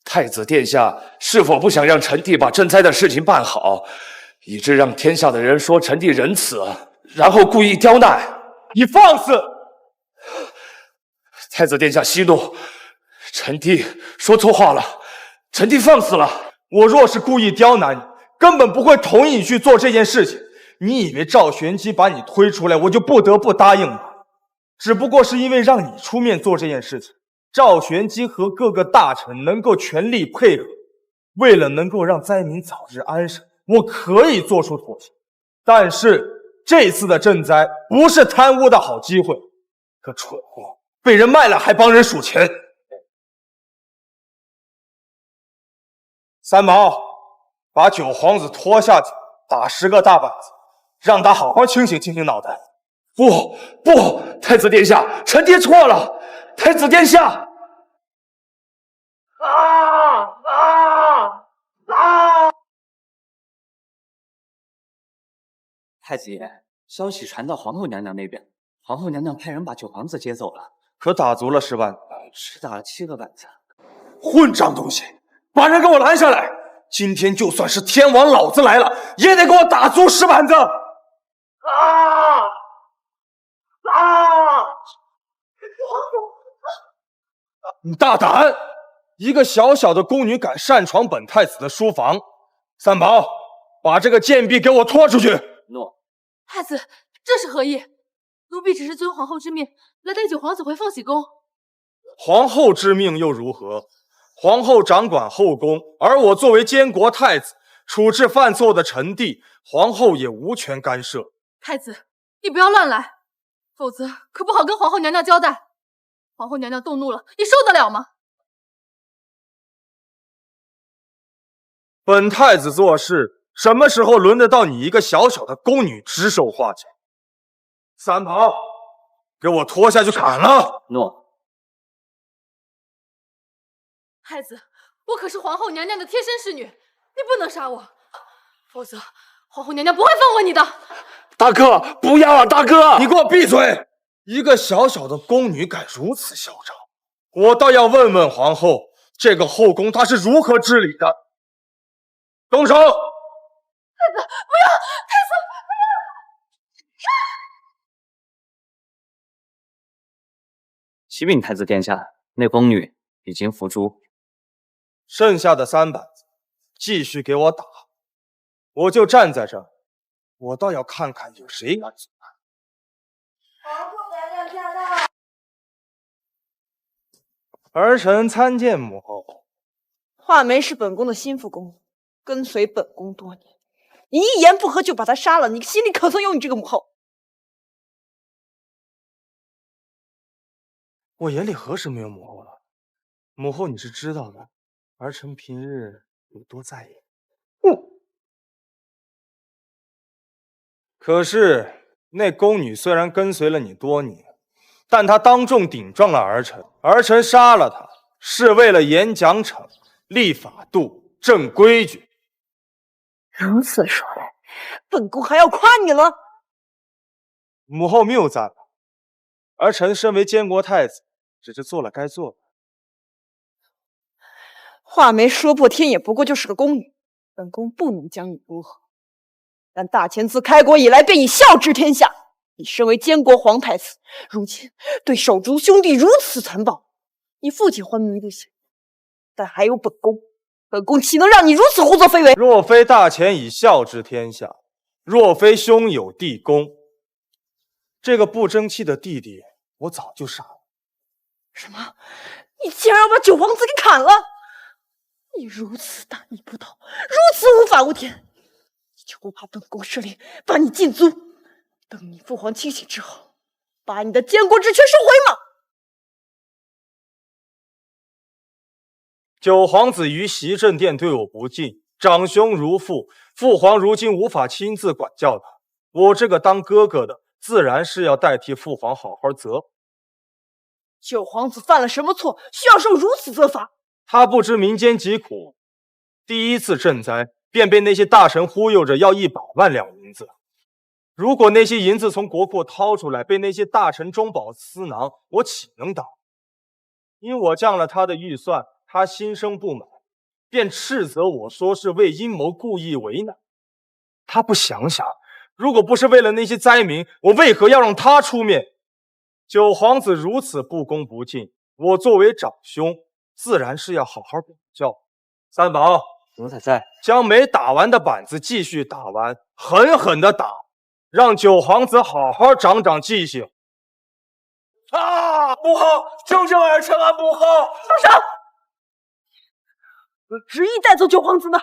太子殿下是否不想让臣弟把赈灾的事情办好，以致让天下的人说臣弟仁慈，然后故意刁难？你放肆！太子殿下息怒，臣弟说错话了，臣弟放肆了。我若是故意刁难你，根本不会同意你去做这件事情。你以为赵玄机把你推出来，我就不得不答应吗？只不过是因为让你出面做这件事情，赵玄机和各个大臣能够全力配合，为了能够让灾民早日安生，我可以做出妥协。但是这次的赈灾不是贪污的好机会，个蠢货被人卖了还帮人数钱。三毛，把9皇子拖下去，打10个大板子，让他好好清醒清醒脑袋。不，太子殿下，臣爹错了。太子殿下！太子爷，消息传到皇后娘娘那边，皇后娘娘派人把9皇子接走了，可打足了10万，只打了7个板子。混账东西！把人给我拦下来！今天就算是天王老子来了，也得给我打足10板子！你大胆！一个小小的宫女敢擅闯本太子的书房，三宝，把这个贱婢给我拖出去！诺。太子，这是何意？奴婢只是遵皇后之命，来带九皇子回凤喜宫。皇后之命又如何？皇后掌管后宫，而我作为监国太子，处置犯错的臣弟，皇后也无权干涉。太子，你不要乱来，否则可不好跟皇后娘娘交代。皇后娘娘动怒了，你受得了吗？本太子做事，什么时候轮得到你一个小小的宫女指手画脚？三宝，给我拖下去砍了！诺。太子，我可是皇后娘娘的贴身侍女，你不能杀我，否则皇后娘娘不会放过你的。大哥，不要啊！大哥，你给我闭嘴！一个小小的宫女敢如此嚣张，我倒要问问皇后，这个后宫她是如何治理的？动手！太子，不要！太子，不要！启禀太子殿下，那宫女已经伏诛。剩下的3板子，继续给我打！我就站在这儿，我倒要看看有谁敢阻拦。皇后娘娘驾到！儿臣参见母后。画眉是本宫的心腹宫女，跟随本宫多年，你一言不合就把她杀了，你心里可曾有你这个母后？我眼里何时没有母后了？母后你是知道的，儿臣平日有多在意。可是那宫女虽然跟随了你多年，但她当众顶撞了儿臣，儿臣杀了她，是为了严奖惩、立法度、正规矩。如此说来，本宫还要夸你了。母后谬赞了，儿臣身为监国太子，只是做了该做的。画眉说破天也不过就是个宫女，本宫不能将你如何。但大前自开国以来便以孝治天下，你身为监国皇太子，如今对手足兄弟如此残暴，你父亲昏迷不醒，但还有本宫，本宫岂能让你如此胡作非为？若非大前以孝治天下，若非兄有弟恭，这个不争气的弟弟，我早就杀了。什么？你竟然要把九皇子给砍了？你如此大逆不道，如此无法无天，你就不怕本宫设令把你禁足，等你父皇清醒之后，把你的监国之权收回吗？九皇子于袭政殿对我不敬，长兄如父，父皇如今无法亲自管教他，我这个当哥哥的自然是要代替父皇好好责。九皇子犯了什么错，需要受如此责罚？他不知民间疾苦，第一次赈灾便被那些大臣忽悠着要100万两银子。如果那些银子从国库掏出来，被那些大臣中饱私囊，我岂能当？因我降了他的预算，他心生不满，便斥责我说是为阴谋故意为难。他不想想，如果不是为了那些灾民，我为何要让他出面？九皇子如此不恭不敬，我作为长兄，自然是要好好管教。三宝，奴才在。将没打完的板子继续打完，狠狠的打，让九皇子好好长长记性。啊！母后，救救儿臣啊！母后，住手！我执意带走九皇子呢。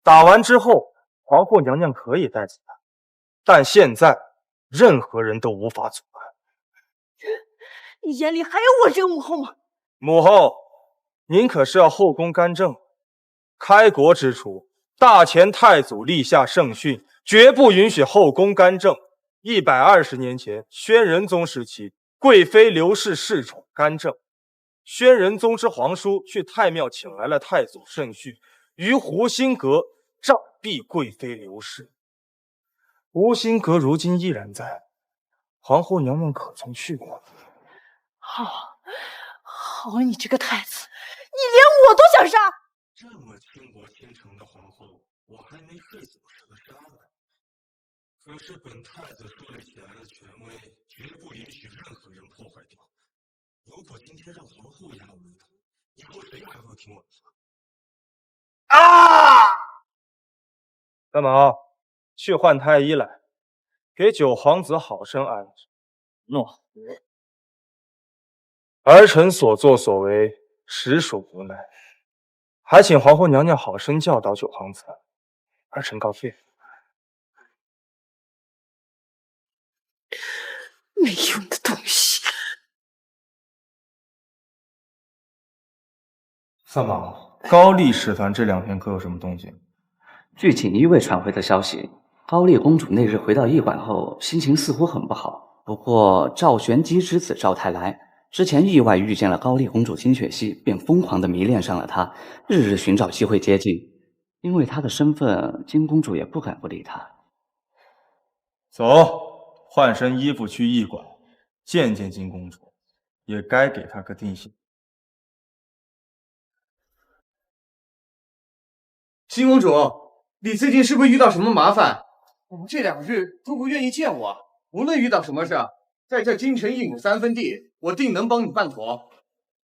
打完之后，皇后娘娘可以带走他，但现在任何人都无法阻拦。你眼里还有我这个母后吗？母后，您可是要后宫干政。开国之初，大前太祖立下圣训，绝不允许后宫干政。120年前，宣仁宗时期，贵妃刘氏恃宠干政，宣仁宗之皇叔去太庙请来了太祖圣训，于湖心阁杖毙贵妃刘氏。湖心阁如今依然在，皇后娘娘可曾去过？好，你这个太子，连我都想杀！这么倾国倾城的皇后，我还没睡走蛇杀呢。可是本太子树立起来的权威，绝不允许任何人破坏掉。如果今天让皇后压我一头，以后谁还会听我的话？啊！三毛，去换太医来，给九皇子好生安置。诺。儿臣所作所为，实属无奈，还请皇后娘娘好生教导九皇子。儿臣告退。没用的东西！三毛，高丽使团这2天可有什么动静？据锦衣卫传回的消息，高丽公主那日回到驿馆后，心情似乎很不好。不过赵玄机之子赵太来之前意外遇见了高丽公主金雪熙，便疯狂地迷恋上了她，日日寻找机会接近。因为她的身份，金公主也不敢不理她。走，换身衣服去驿馆见见金公主，也该给她个定性。金公主，你最近是不是遇到什么麻烦？这2日都不愿意见我。无论遇到什么事，在这京城1亩3分地，我定能帮你办妥。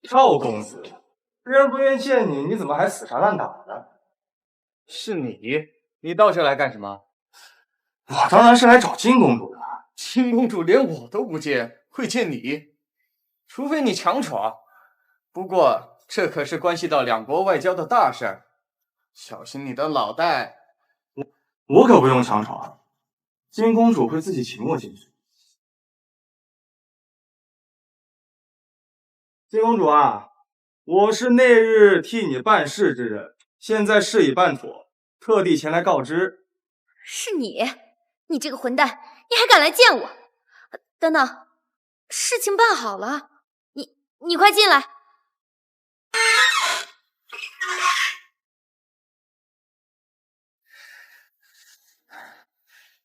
赵公子，别人不愿意见你，你怎么还死缠烂打的？是你到这来干什么？我当然是来找金公主的。金公主连我都不见，会见你？除非你强闯。不过这可是关系到2国外交的大事儿，小心你的脑袋。我可不用强闯，金公主会自己请我进去。金公主啊，我是那日替你办事之人，现在事已办妥，特地前来告知。是你？你这个混蛋，你还敢来见我？等等，事情办好了，你快进来。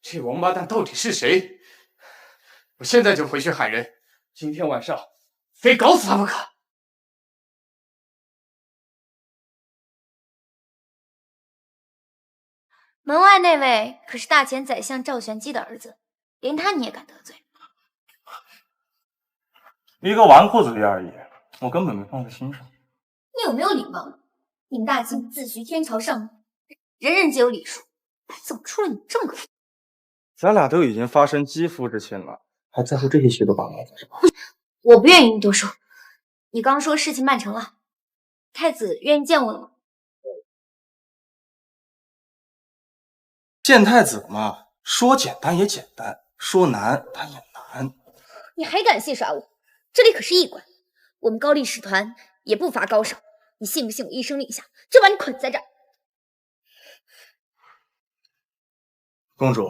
这王八蛋到底是谁？我现在就回去喊人，今天晚上非搞死他不可。门外那位可是大前宰相赵玄机的儿子，连他你也敢得罪？一个纨绔子弟而已，我根本没放在心上。你有没有礼貌？你们大清自诩天朝上人，人人皆有礼数，怎么出了你这么个？咱俩都已经发生肌肤之亲了，还在乎这些虚头巴脑干什么？我不愿意你多说。你刚说事情办成了，太子愿意见我了吗？见太子嘛，说简单也简单，说难他也难。你还敢戏耍我？这里可是驿馆，我们高丽使团也不乏高手。你信不信我一声令下，就把你捆在这儿？公主，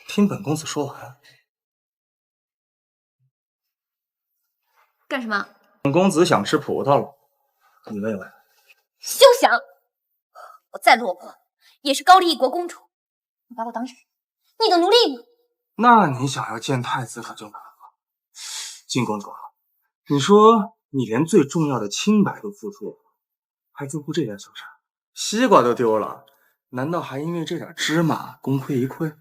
听本公子说完。干什么？本公子想吃葡萄了，你喂喂。休想！我再落魄，也是高丽一国公主。你把我当谁？你的奴隶吗？那你想要见太子可就难了。金公主，你说你连最重要的清白都付出了，还在乎这点小事？西瓜都丢了，难道还因为这点芝麻功亏一篑？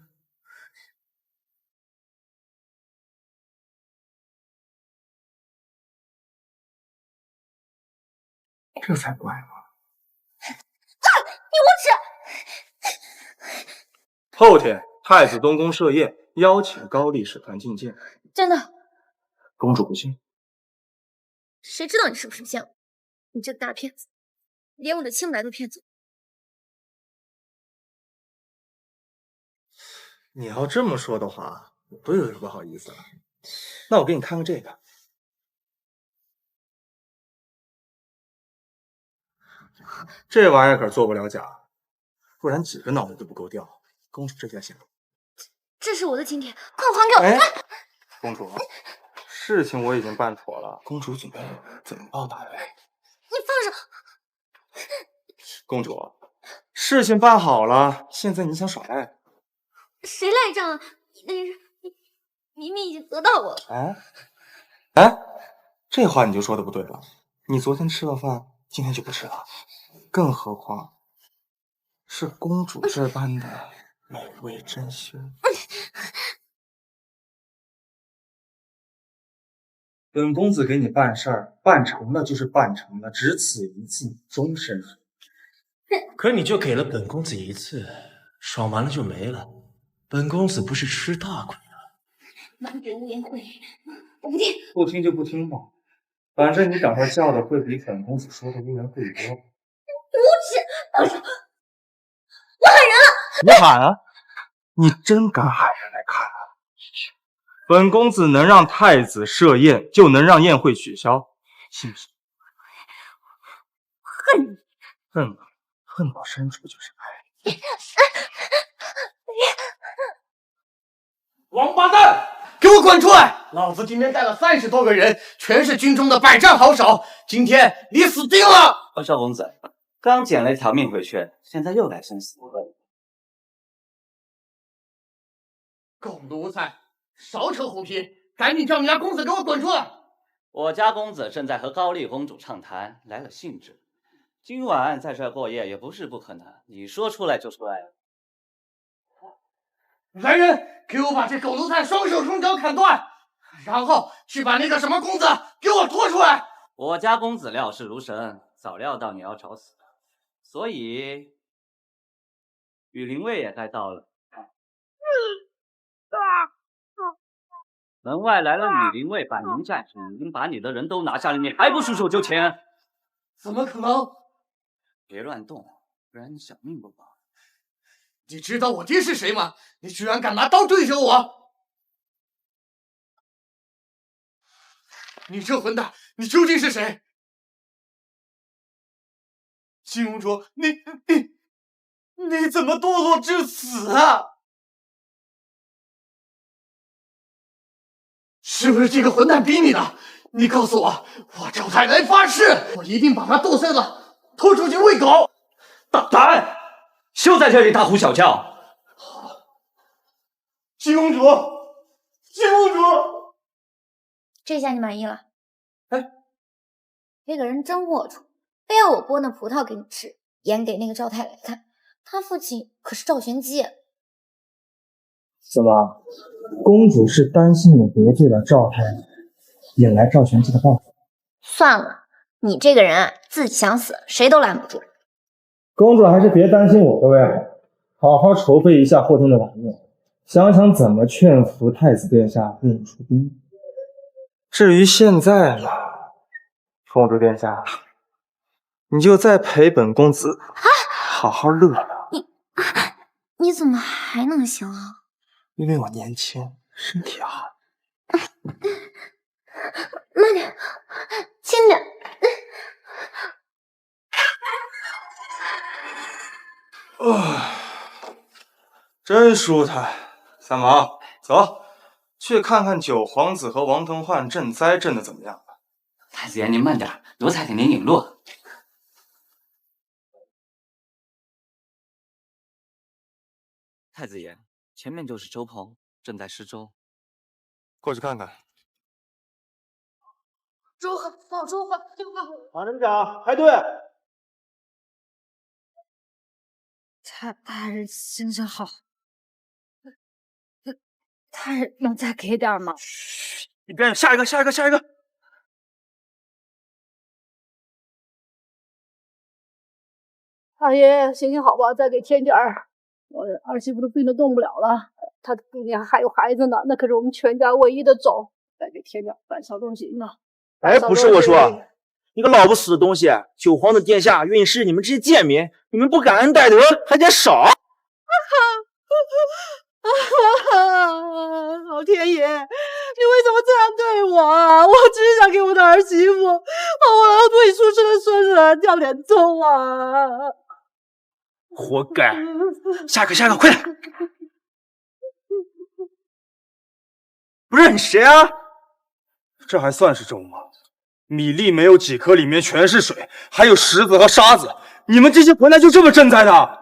这才怪呢！你无耻！后天太子东宫设宴，邀请高丽使团觐见。真的？公主不信？谁知道你是不是骗我？你这个大骗子，连我的清白都骗走。你要这么说的话，我都有点不好意思了。那我给你看看这个。这玩意儿可做不了假，不然几个脑袋都不够掉。公主这下行了。这是我的请帖，快还给我！哎，公主，事情我已经办妥了，公主准备怎么报答你？你放手！公主，事情办好了，现在你想耍赖？谁赖账啊？你明明已经得到我了。哎，这话你就说的不对了。你昨天吃了饭，今天就不吃了。更何况是公主这般的美味珍馐。本公子给你办事儿，办成了就是办成了，只此一次，终身服。可你就给了本公子一次，爽完了就没了。本公子不是吃大亏了？满嘴污言秽语，我不听。不听就不听嘛，反正你等会儿叫的会比本公子说的污言秽语多。无耻！当时我喊人了。你喊啊！你真敢喊人来看啊！本公子能让太子设宴，就能让宴会取消，信不信？恨你！恨到深处就是爱。王八蛋，给我滚出来！老子今天带了30多个人，全是军中的百战好手，今天你死定了！少公子，刚捡了一条命回去，现在又来生死问。狗奴才，少扯虎皮，赶紧叫你家公子给我滚出来！我家公子正在和高丽公主畅谈，来了兴致。今晚在这过夜也不是不可能，你说出来就出来了。来人，给我把这狗奴才双手双脚砍断，然后去把那个什么公子给我拖出来。我家公子料事如神，早料到你要找死，所以羽林卫也该到了。门外来了羽林卫百名战士，已经把你的人都拿下了，你还不束手就擒？怎么可能？别乱动，不然你小命不保。你知道我爹是谁吗？你居然敢拿刀对着我！你这混蛋，你究竟是谁？金公主，你怎么堕落至此啊？是不是这个混蛋逼你的？你告诉我，我赵太来发誓，我一定把他剁碎了，拖出去喂狗！大胆！休在这里大呼小叫！金公主，金公主，这下你满意了？哎，这个人真龌龊，非要我剥那葡萄给你吃，演给那个赵太来看。他父亲可是赵玄机。怎么，公主是担心我得罪了赵太，引来赵玄机的报复？算了，你这个人啊，自己想死，谁都拦不住。公主还是别担心我的为好，好好筹备一下后天的晚宴，想想怎么劝服太子殿下不用出兵。至于现在嘛，公主殿下，你就再陪本公子好好乐乐。你怎么还能行啊？因为我年轻，身体好。慢点，轻点。真舒坦。三毛，走，去看看九皇子和王腾焕赈灾赈的怎么样了。太子爷，您慢点，奴才给您引路。太子爷，前面就是周棚，正在施粥。过去看看。粥好，好粥好，粥好。马镇长，排队。大人心情好，大人能再给点吗？你别下一个，下一个，下一个。大爷心情好吧，再给添点儿。我儿媳妇都病得动不了了，她肚里还有孩子呢，那可是我们全家唯一的种，再给添点半勺东西呢。哎，不是我说，你个老不死的东西！九皇子殿下允示你们这些贱民，你们不感恩戴德，还嫌少！老天爷，你为什么这样对我啊？我只是想给我的儿媳妇和我未出生的孙子掉点粥啊！活该！下一个，下一个，快点！不是你谁啊？这还算是粥吗？米粒没有几颗，里面全是水，还有石子和沙子。你们这些混蛋就这么赈灾的？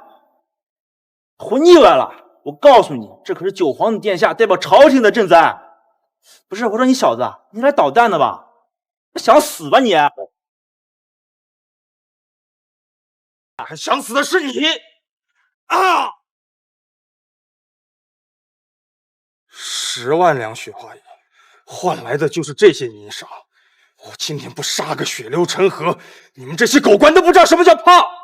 混腻歪了！我告诉你，这可是九皇子殿下代表朝廷的赈灾。不是，我说你小子，你来捣蛋的吧？想死吧你！还想死的是你啊！10万两雪花银，换来的就是这些银沙。我今天不杀个血流成河，你们这些狗官都不知道什么叫怕！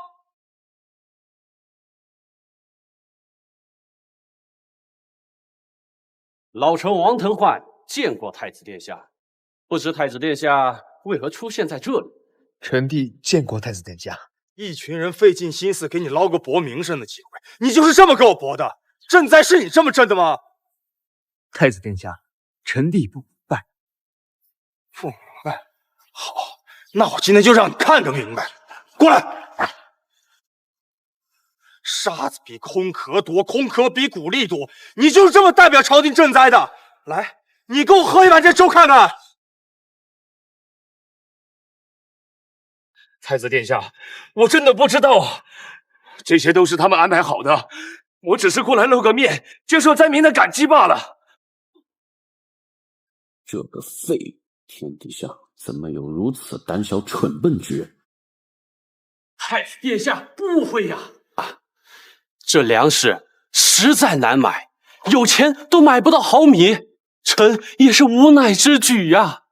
老臣王腾焕见过太子殿下，不知太子殿下为何出现在这里？臣弟见过太子殿下。一群人费尽心思给你捞个博名声的机会，你就是这么给我博的？赈灾是你这么赈的吗？太子殿下，臣弟不拜。不明白？好，那我今天就让你看个明白。过来！沙子比空壳多，空壳比谷粒多，你就是这么代表朝廷赈灾的？来，你给我喝一碗这粥看看。太子殿下，我真的不知道，这些都是他们安排好的，我只是过来露个面，接受灾民的感激罢了。这个废物，天底下怎么有如此胆小蠢笨之人？太子殿下误会呀！这粮食实在难买，有钱都买不到毫米，臣也是无奈之举呀。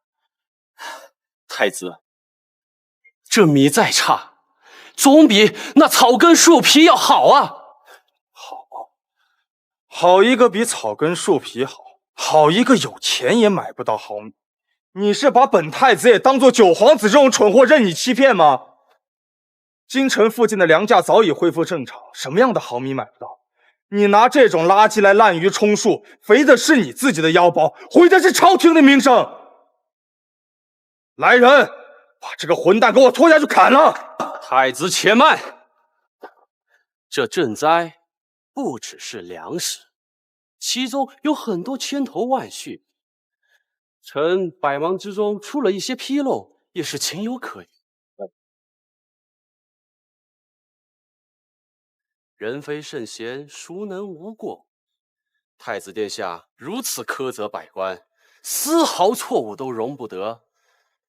太子，这米再差，总比那草根树皮要好啊！好一个比草根树皮好，好一个有钱也买不到毫米。你是把本太子也当做九皇子这种蠢货任你欺骗吗？京城附近的粮价早已恢复正常，什么样的毫米买不到？你拿这种垃圾来滥竽充数，肥的是你自己的腰包，毁的是朝廷的名声。来人，把这个混蛋给我拖下去砍了！太子且慢，这赈灾不只是粮食，其中有很多千头万绪。臣百忙之中出了一些纰漏，也是情有可原。人非圣贤，孰能无过？太子殿下如此苛责百官，丝毫错误都容不得。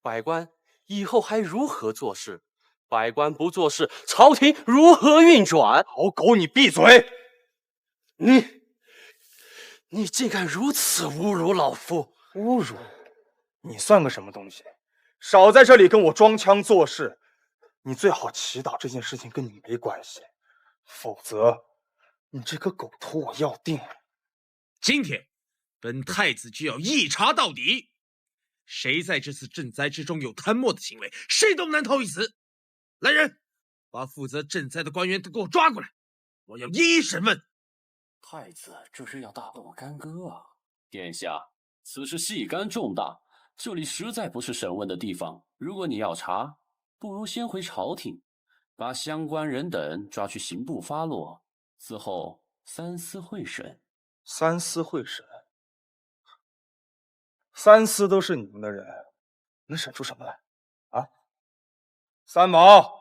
百官以后还如何做事？百官不做事，朝廷如何运转？好狗，你闭嘴！你竟敢如此侮辱老夫！侮辱？你算个什么东西？少在这里跟我装腔作势！你最好祈祷这件事情跟你没关系。否则，你这个狗头我要定！今天，本太子就要一查到底，谁在这次赈灾之中有贪墨的行为，谁都难逃一死。来人，把负责赈灾的官员都给我抓过来，我要一一审问。太子这是要大动干戈啊！殿下，此事细干重大，这里实在不是审问的地方。如果你要查，不如先回朝廷。把相关人等抓去刑部发落，此后三司会审。三司会审？三司都是你们的人，能审出什么来？啊！三毛，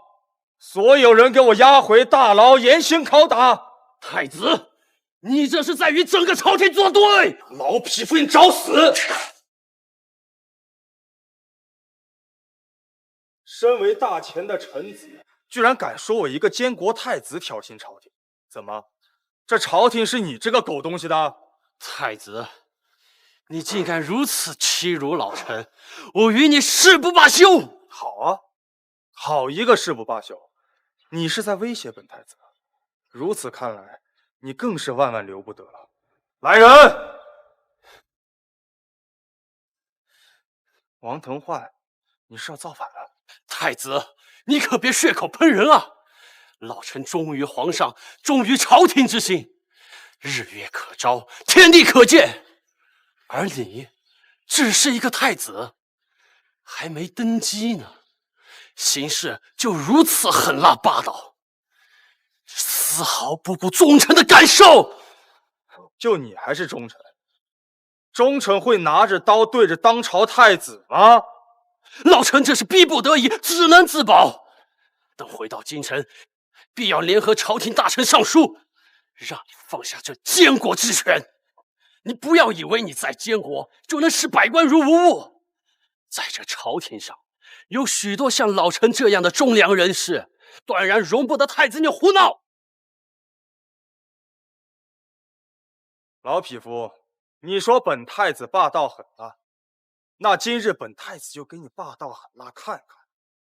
所有人给我押回大牢严刑拷打！太子，你这是在与整个朝廷作对！老匹夫，你找死！身为大前的臣子，居然敢说我一个监国太子挑衅朝廷？怎么，这朝廷是你这个狗东西的？太子，你竟敢如此欺辱老臣，我与你誓不罢休！好啊，好一个誓不罢休！你是在威胁本太子？如此看来，你更是万万留不得了。来人！王腾焕，你是要造反了？太子，你可别血口喷人啊！老臣忠于皇上，忠于朝廷之心，日月可昭，天地可见。而你只是一个太子，还没登基呢，行事就如此狠辣霸道，丝毫不顾忠臣的感受。就你还是忠臣？忠臣会拿着刀对着当朝太子吗？老臣这是逼不得已，只能自保。等回到京城，必要联合朝廷大臣上书，让你放下这监国之权。你不要以为你在监国就能视百官如无物，在这朝廷上有许多像老臣这样的忠良人士，断然容不得太子你胡闹。老匹夫，你说本太子霸道狠辣，那今日本太子就给你霸道狠辣看看。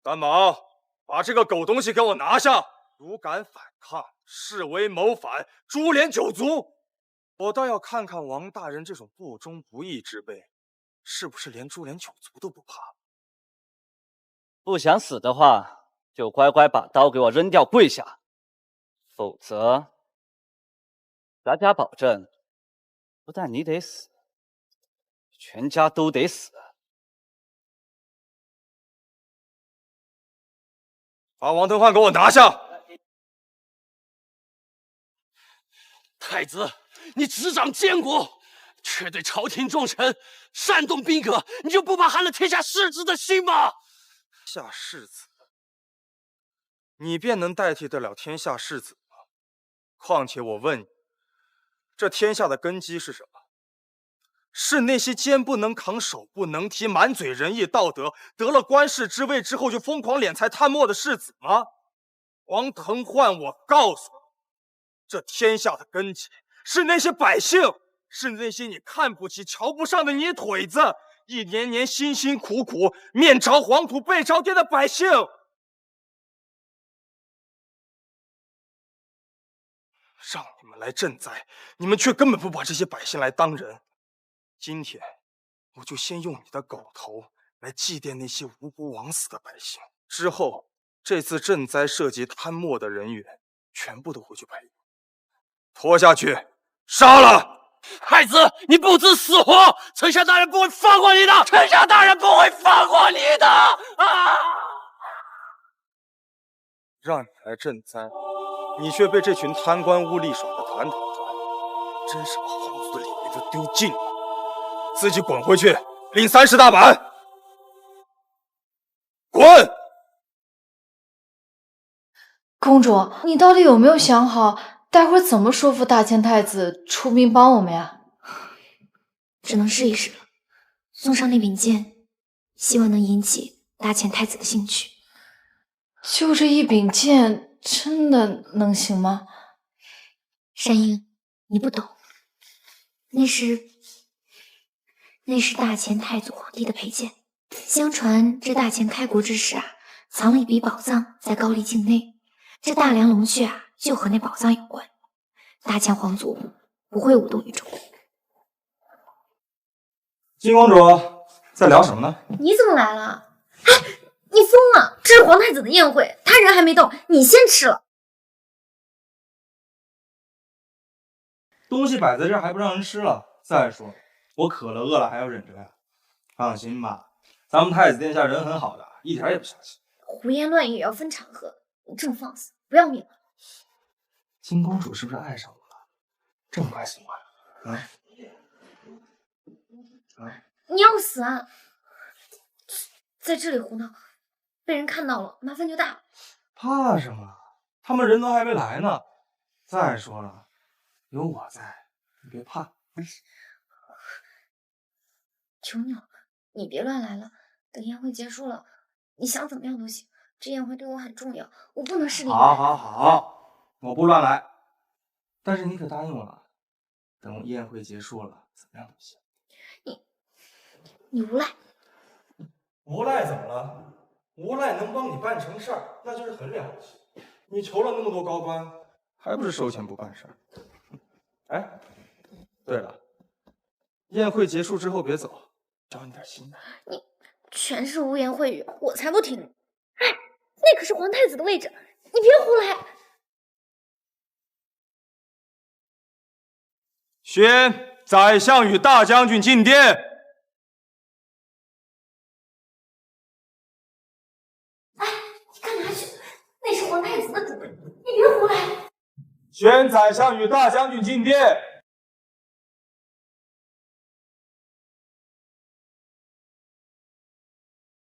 三毛，把这个狗东西给我拿下！如敢反抗，视为谋反，株连九族。我倒要看看王大人这种不忠不义之辈，是不是连株连九族都不怕？不想死的话，就乖乖把刀给我扔掉，跪下，否则，咱家保证，不但你得死，全家都得死。把王腾焕给我拿下！太子，你执掌监国，却对朝廷重臣煽动兵革，你就不怕寒了天下士子的心吗？下士子，你便能代替得了天下士子吗？况且我问你，这天下的根基是什么？是那些肩不能扛、手不能提、满嘴仁义道德，得了官士之位之后就疯狂敛财贪墨的士子吗？王腾焕，我告诉你，这天下的根基是那些百姓，是那些你看不起、瞧不上的泥腿子，一年年辛辛苦苦、面朝黄土背朝天的百姓。让你们来赈灾，你们却根本不把这些百姓来当人。今天，我就先用你的狗头来祭奠那些无辜枉死的百姓。之后，这次赈灾涉及贪墨的人员，全部都回去陪你。拖下去，杀了！太子，你不知死活，丞相大人不会放过你的！丞相大人不会放过你的！啊！让你来赈灾，你却被这群贪官污吏耍得团团转，真是把皇族的脸面都丢尽了。自己滚回去，领30大板！滚！公主，你到底有没有想好，待会儿怎么说服大千太子出兵帮我们呀？只能试一试了。送上那柄剑，希望能引起大千太子的兴趣。就这一柄剑，真的能行吗？山鹰，你不懂，那是大前太祖皇帝的佩剑。相传这大前开国之时藏了一笔宝藏在高丽境内。这大梁龙血就和那宝藏有关。大前皇族不会无动于衷。金公主在聊什么呢？你怎么来了？哎，你疯了！这是皇太子的宴会，他人还没动，你先吃了。东西摆在这儿还不让人吃了？再说我渴了饿了还要忍着呀。放心吧，咱们太子殿下人很好的，一点也不小气。胡言乱语也要分场合，你这么放肆，不要命了？金公主是不是爱上我了？这么快喜欢啊？你要死啊！在这里胡闹，被人看到了，麻烦就大了。怕什么？他们人都还没来呢。再说了，有我在，你别怕。求你了，你别乱来了。等宴会结束了，你想怎么样都行。这宴会对我很重要，我不能失礼。好，我不乱来。但是你可答应我了，等宴会结束了，怎么样都行。你无赖！无赖怎么了？无赖能帮你办成事儿，那就是很了不起。你求了那么多高官，还不是收钱不办事儿？哎，对了，宴会结束之后别走，教你点新的。你全是污言秽语，我才不听你！哎，那可是皇太子的位置，你别胡来！宣宰相与大将军进殿。干哪去？那是皇太子的主人，你别胡来！宣宰相与大将军进殿。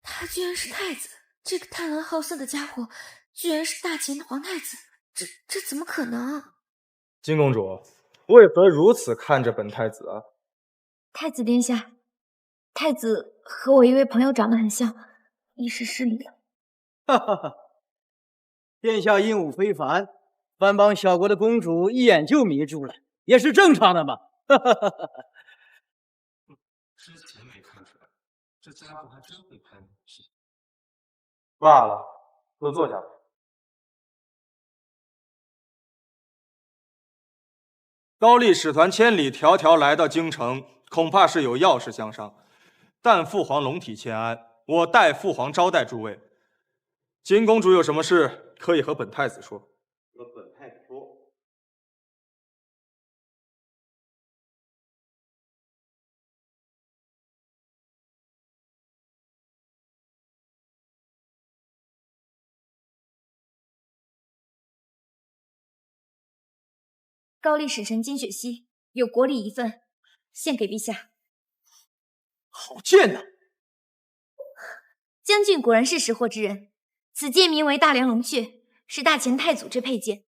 他居然是太子，这个贪婪好色的家伙，居然是大秦的皇太子，这怎么可能？金公主，为何如此看着本太子啊？太子殿下，太子和我一位朋友长得很像，一时失礼了。哈哈哈，殿下英武非凡，藩邦小国的公主一眼就迷住了，也是正常的嘛。之前没看出来，这家伙还真会拍马屁。罢了，都坐下吧。高丽使团千里迢迢来到京城，恐怕是有要事相商。但父皇龙体欠安，我代父皇招待诸位。金公主有什么事，可以和本太子说。和本太子说。高丽使臣金雪熙有国礼一份，献给陛下。好剑呐！将军果然是识货之人。此剑名为大梁龙雀，是大前太祖之佩剑。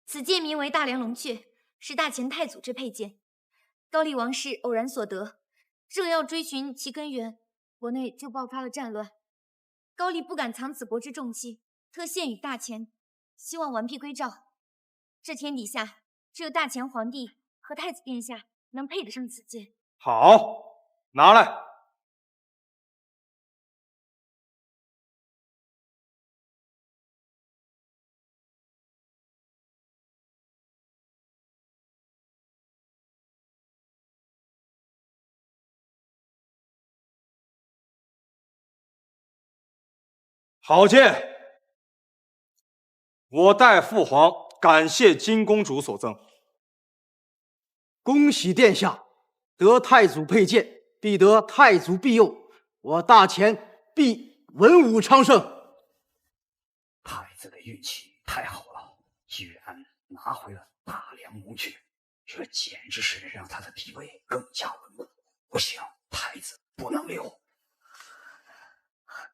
此剑名为大梁龙雀，是大前太祖之佩剑。高丽王室偶然所得，正要追寻其根源，国内就爆发了战乱。高丽不敢藏此国之重器，特献与大前，希望完璧归赵。这天底下，只有大前皇帝和太子殿下能配得上此剑。好，拿来。好剑，我代父皇感谢金公主所赠。恭喜殿下得太祖佩剑，必得太祖庇佑，我大前必文武昌盛。太子的运气太好了，居然拿回了大梁龙雀，这简直是让他的地位更加稳固。不行，太子不能留。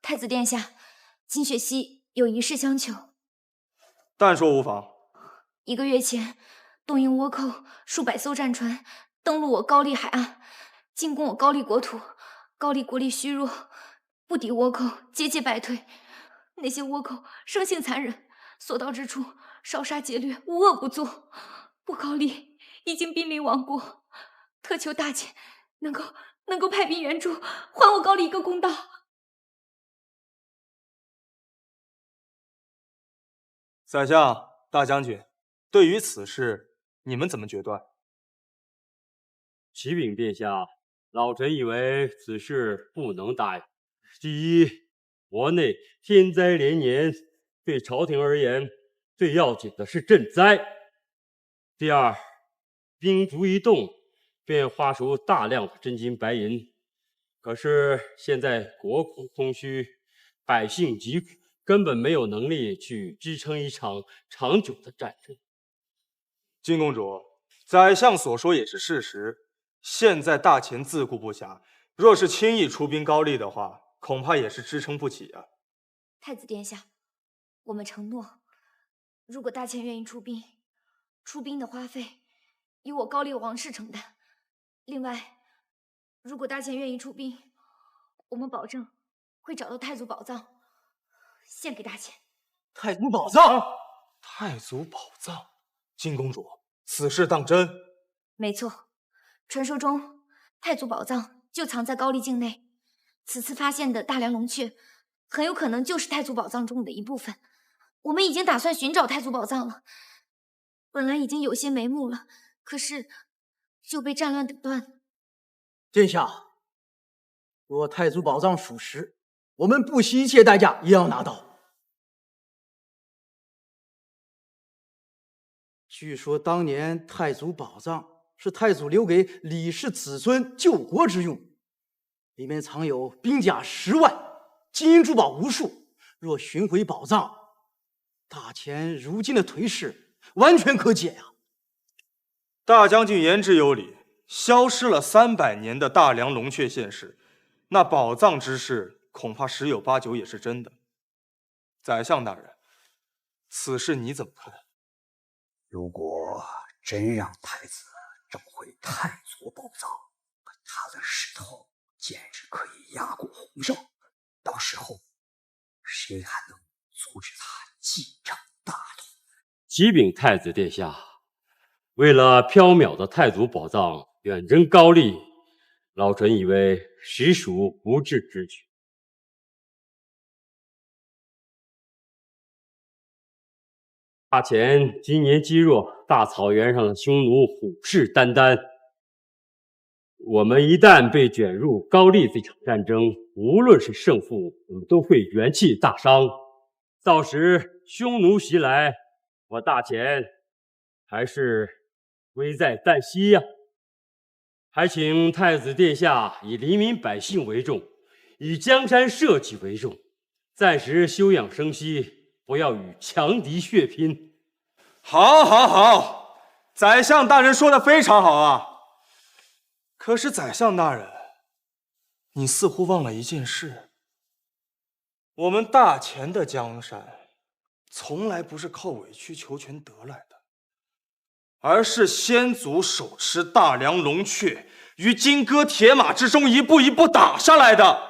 太子殿下，金雪熙有一事相求。但说无妨。1个月前，东瀛倭寇数百艘战船登陆我高丽海岸，进攻我高丽国土。高丽国力虚弱，不敌倭寇，节节败退。那些倭寇生性残忍，所到之处烧杀劫掠，无恶不作。我高丽已经濒临亡国，特求大前能够派兵援助，还我高丽一个公道。宰相、大将军，对于此事，你们怎么决断？启禀殿下，老臣以为此事不能答应。第一，国内天灾连年，对朝廷而言，最要紧的是赈灾。第二，兵卒一动，便花出大量的真金白银。可是现在国库空虚，百姓疾苦，根本没有能力去支撑一场长久的战争。金公主，宰相所说也是事实。现在大前自顾不暇，若是轻易出兵高丽的话，恐怕也是支撑不起啊。太子殿下，我们承诺，如果大前愿意出兵，出兵的花费由我高丽王室承担。另外，如果大前愿意出兵，我们保证会找到太祖宝藏，献给大前。太祖宝藏？太祖宝藏？金公主，此事当真？没错，传说中太祖宝藏就藏在高丽境内。此次发现的大梁龙雀，很有可能就是太祖宝藏中的一部分。我们已经打算寻找太祖宝藏了，本来已经有些眉目了，可是就被战乱打断。殿下，若太祖宝藏属实，我们不惜一切代价也要拿到。据说当年太祖宝藏是太祖留给李氏子孙救国之用，里面藏有兵甲10万，金银珠宝无数。若寻回宝藏，大前如今的颓势完全可解呀。大将军言之有理，消失了300年的大梁龙雀现世，那宝藏之事恐怕10有8九也是真的。宰相大人，此事你怎么看？如果真让太子找回太祖宝藏，他的势头简直可以压过洪绍。到时候谁还能阻止他继承大统？启禀太子殿下，为了缥缈的太祖宝藏远征高丽，老臣以为实属不智之举。大前今年积弱，大草原上的匈奴虎视眈眈。我们一旦被卷入高丽这场战争，无论是胜负，我们都会元气大伤。到时匈奴袭来，我大前还是危在旦夕呀。还请太子殿下以黎民百姓为重，以江山社稷为重，暂时休养生息，不要与强敌血拼。好，好，好，宰相大人说的非常好啊。可是宰相大人，你似乎忘了一件事：我们大前的江山，从来不是靠委曲求全得来的，而是先祖手持大梁龙阙，于金戈铁马之中一步一步打上来的。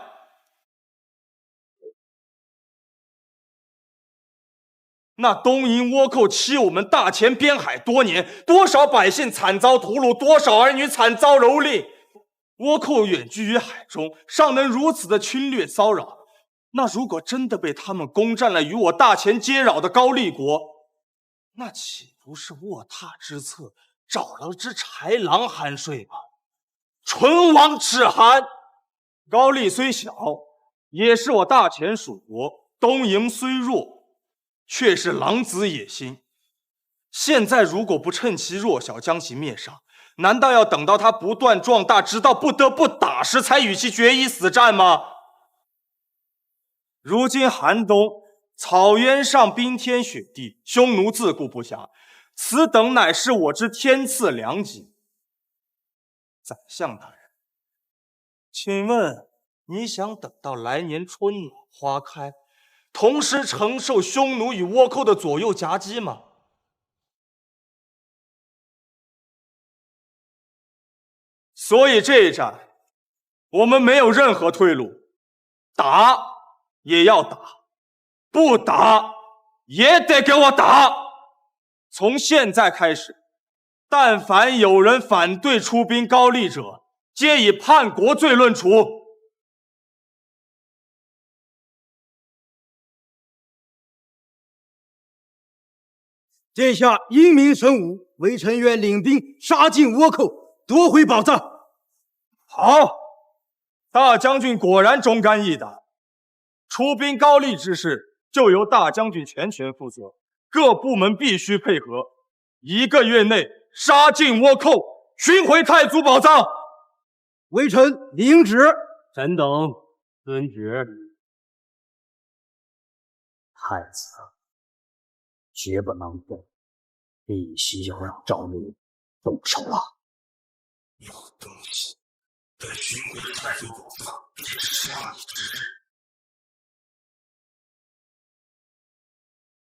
那东瀛倭寇欺我们大前边海多年，多少百姓惨遭屠戮，多少儿女惨遭蹂躏。倭寇远居于海中，尚能如此的侵略骚扰。那如果真的被他们攻占了与我大前接壤的高丽国，那岂不是卧榻之侧找了只豺狼酣睡吗？唇亡齿寒。高丽虽小，也是我大前属国；东瀛虽弱，却是狼子野心。现在如果不趁其弱小将其灭杀，难道要等到他不断壮大，直到不得不打时，才与其决一死战吗？如今寒冬，草原上冰天雪地，匈奴自顾不暇，此等乃是我之天赐良机。宰相大人，请问你想等到来年春暖花开，同时承受匈奴与倭寇的左右夹击吗？所以这一战，我们没有任何退路，打也要打，不打也得给我打。从现在开始，但凡有人反对出兵高丽者，皆以叛国罪论处。殿下英明神武，微臣愿领兵杀尽倭寇，夺回宝藏。好，大将军果然忠肝义胆。出兵高丽之事，就由大将军全权负责，各部门必须配合。1个月内杀尽倭寇，寻回太祖宝藏。微臣领旨。臣等遵旨。太子绝不能动，必须要让赵律动手了。有东西，得寻回太祖宝藏，这是下你之日。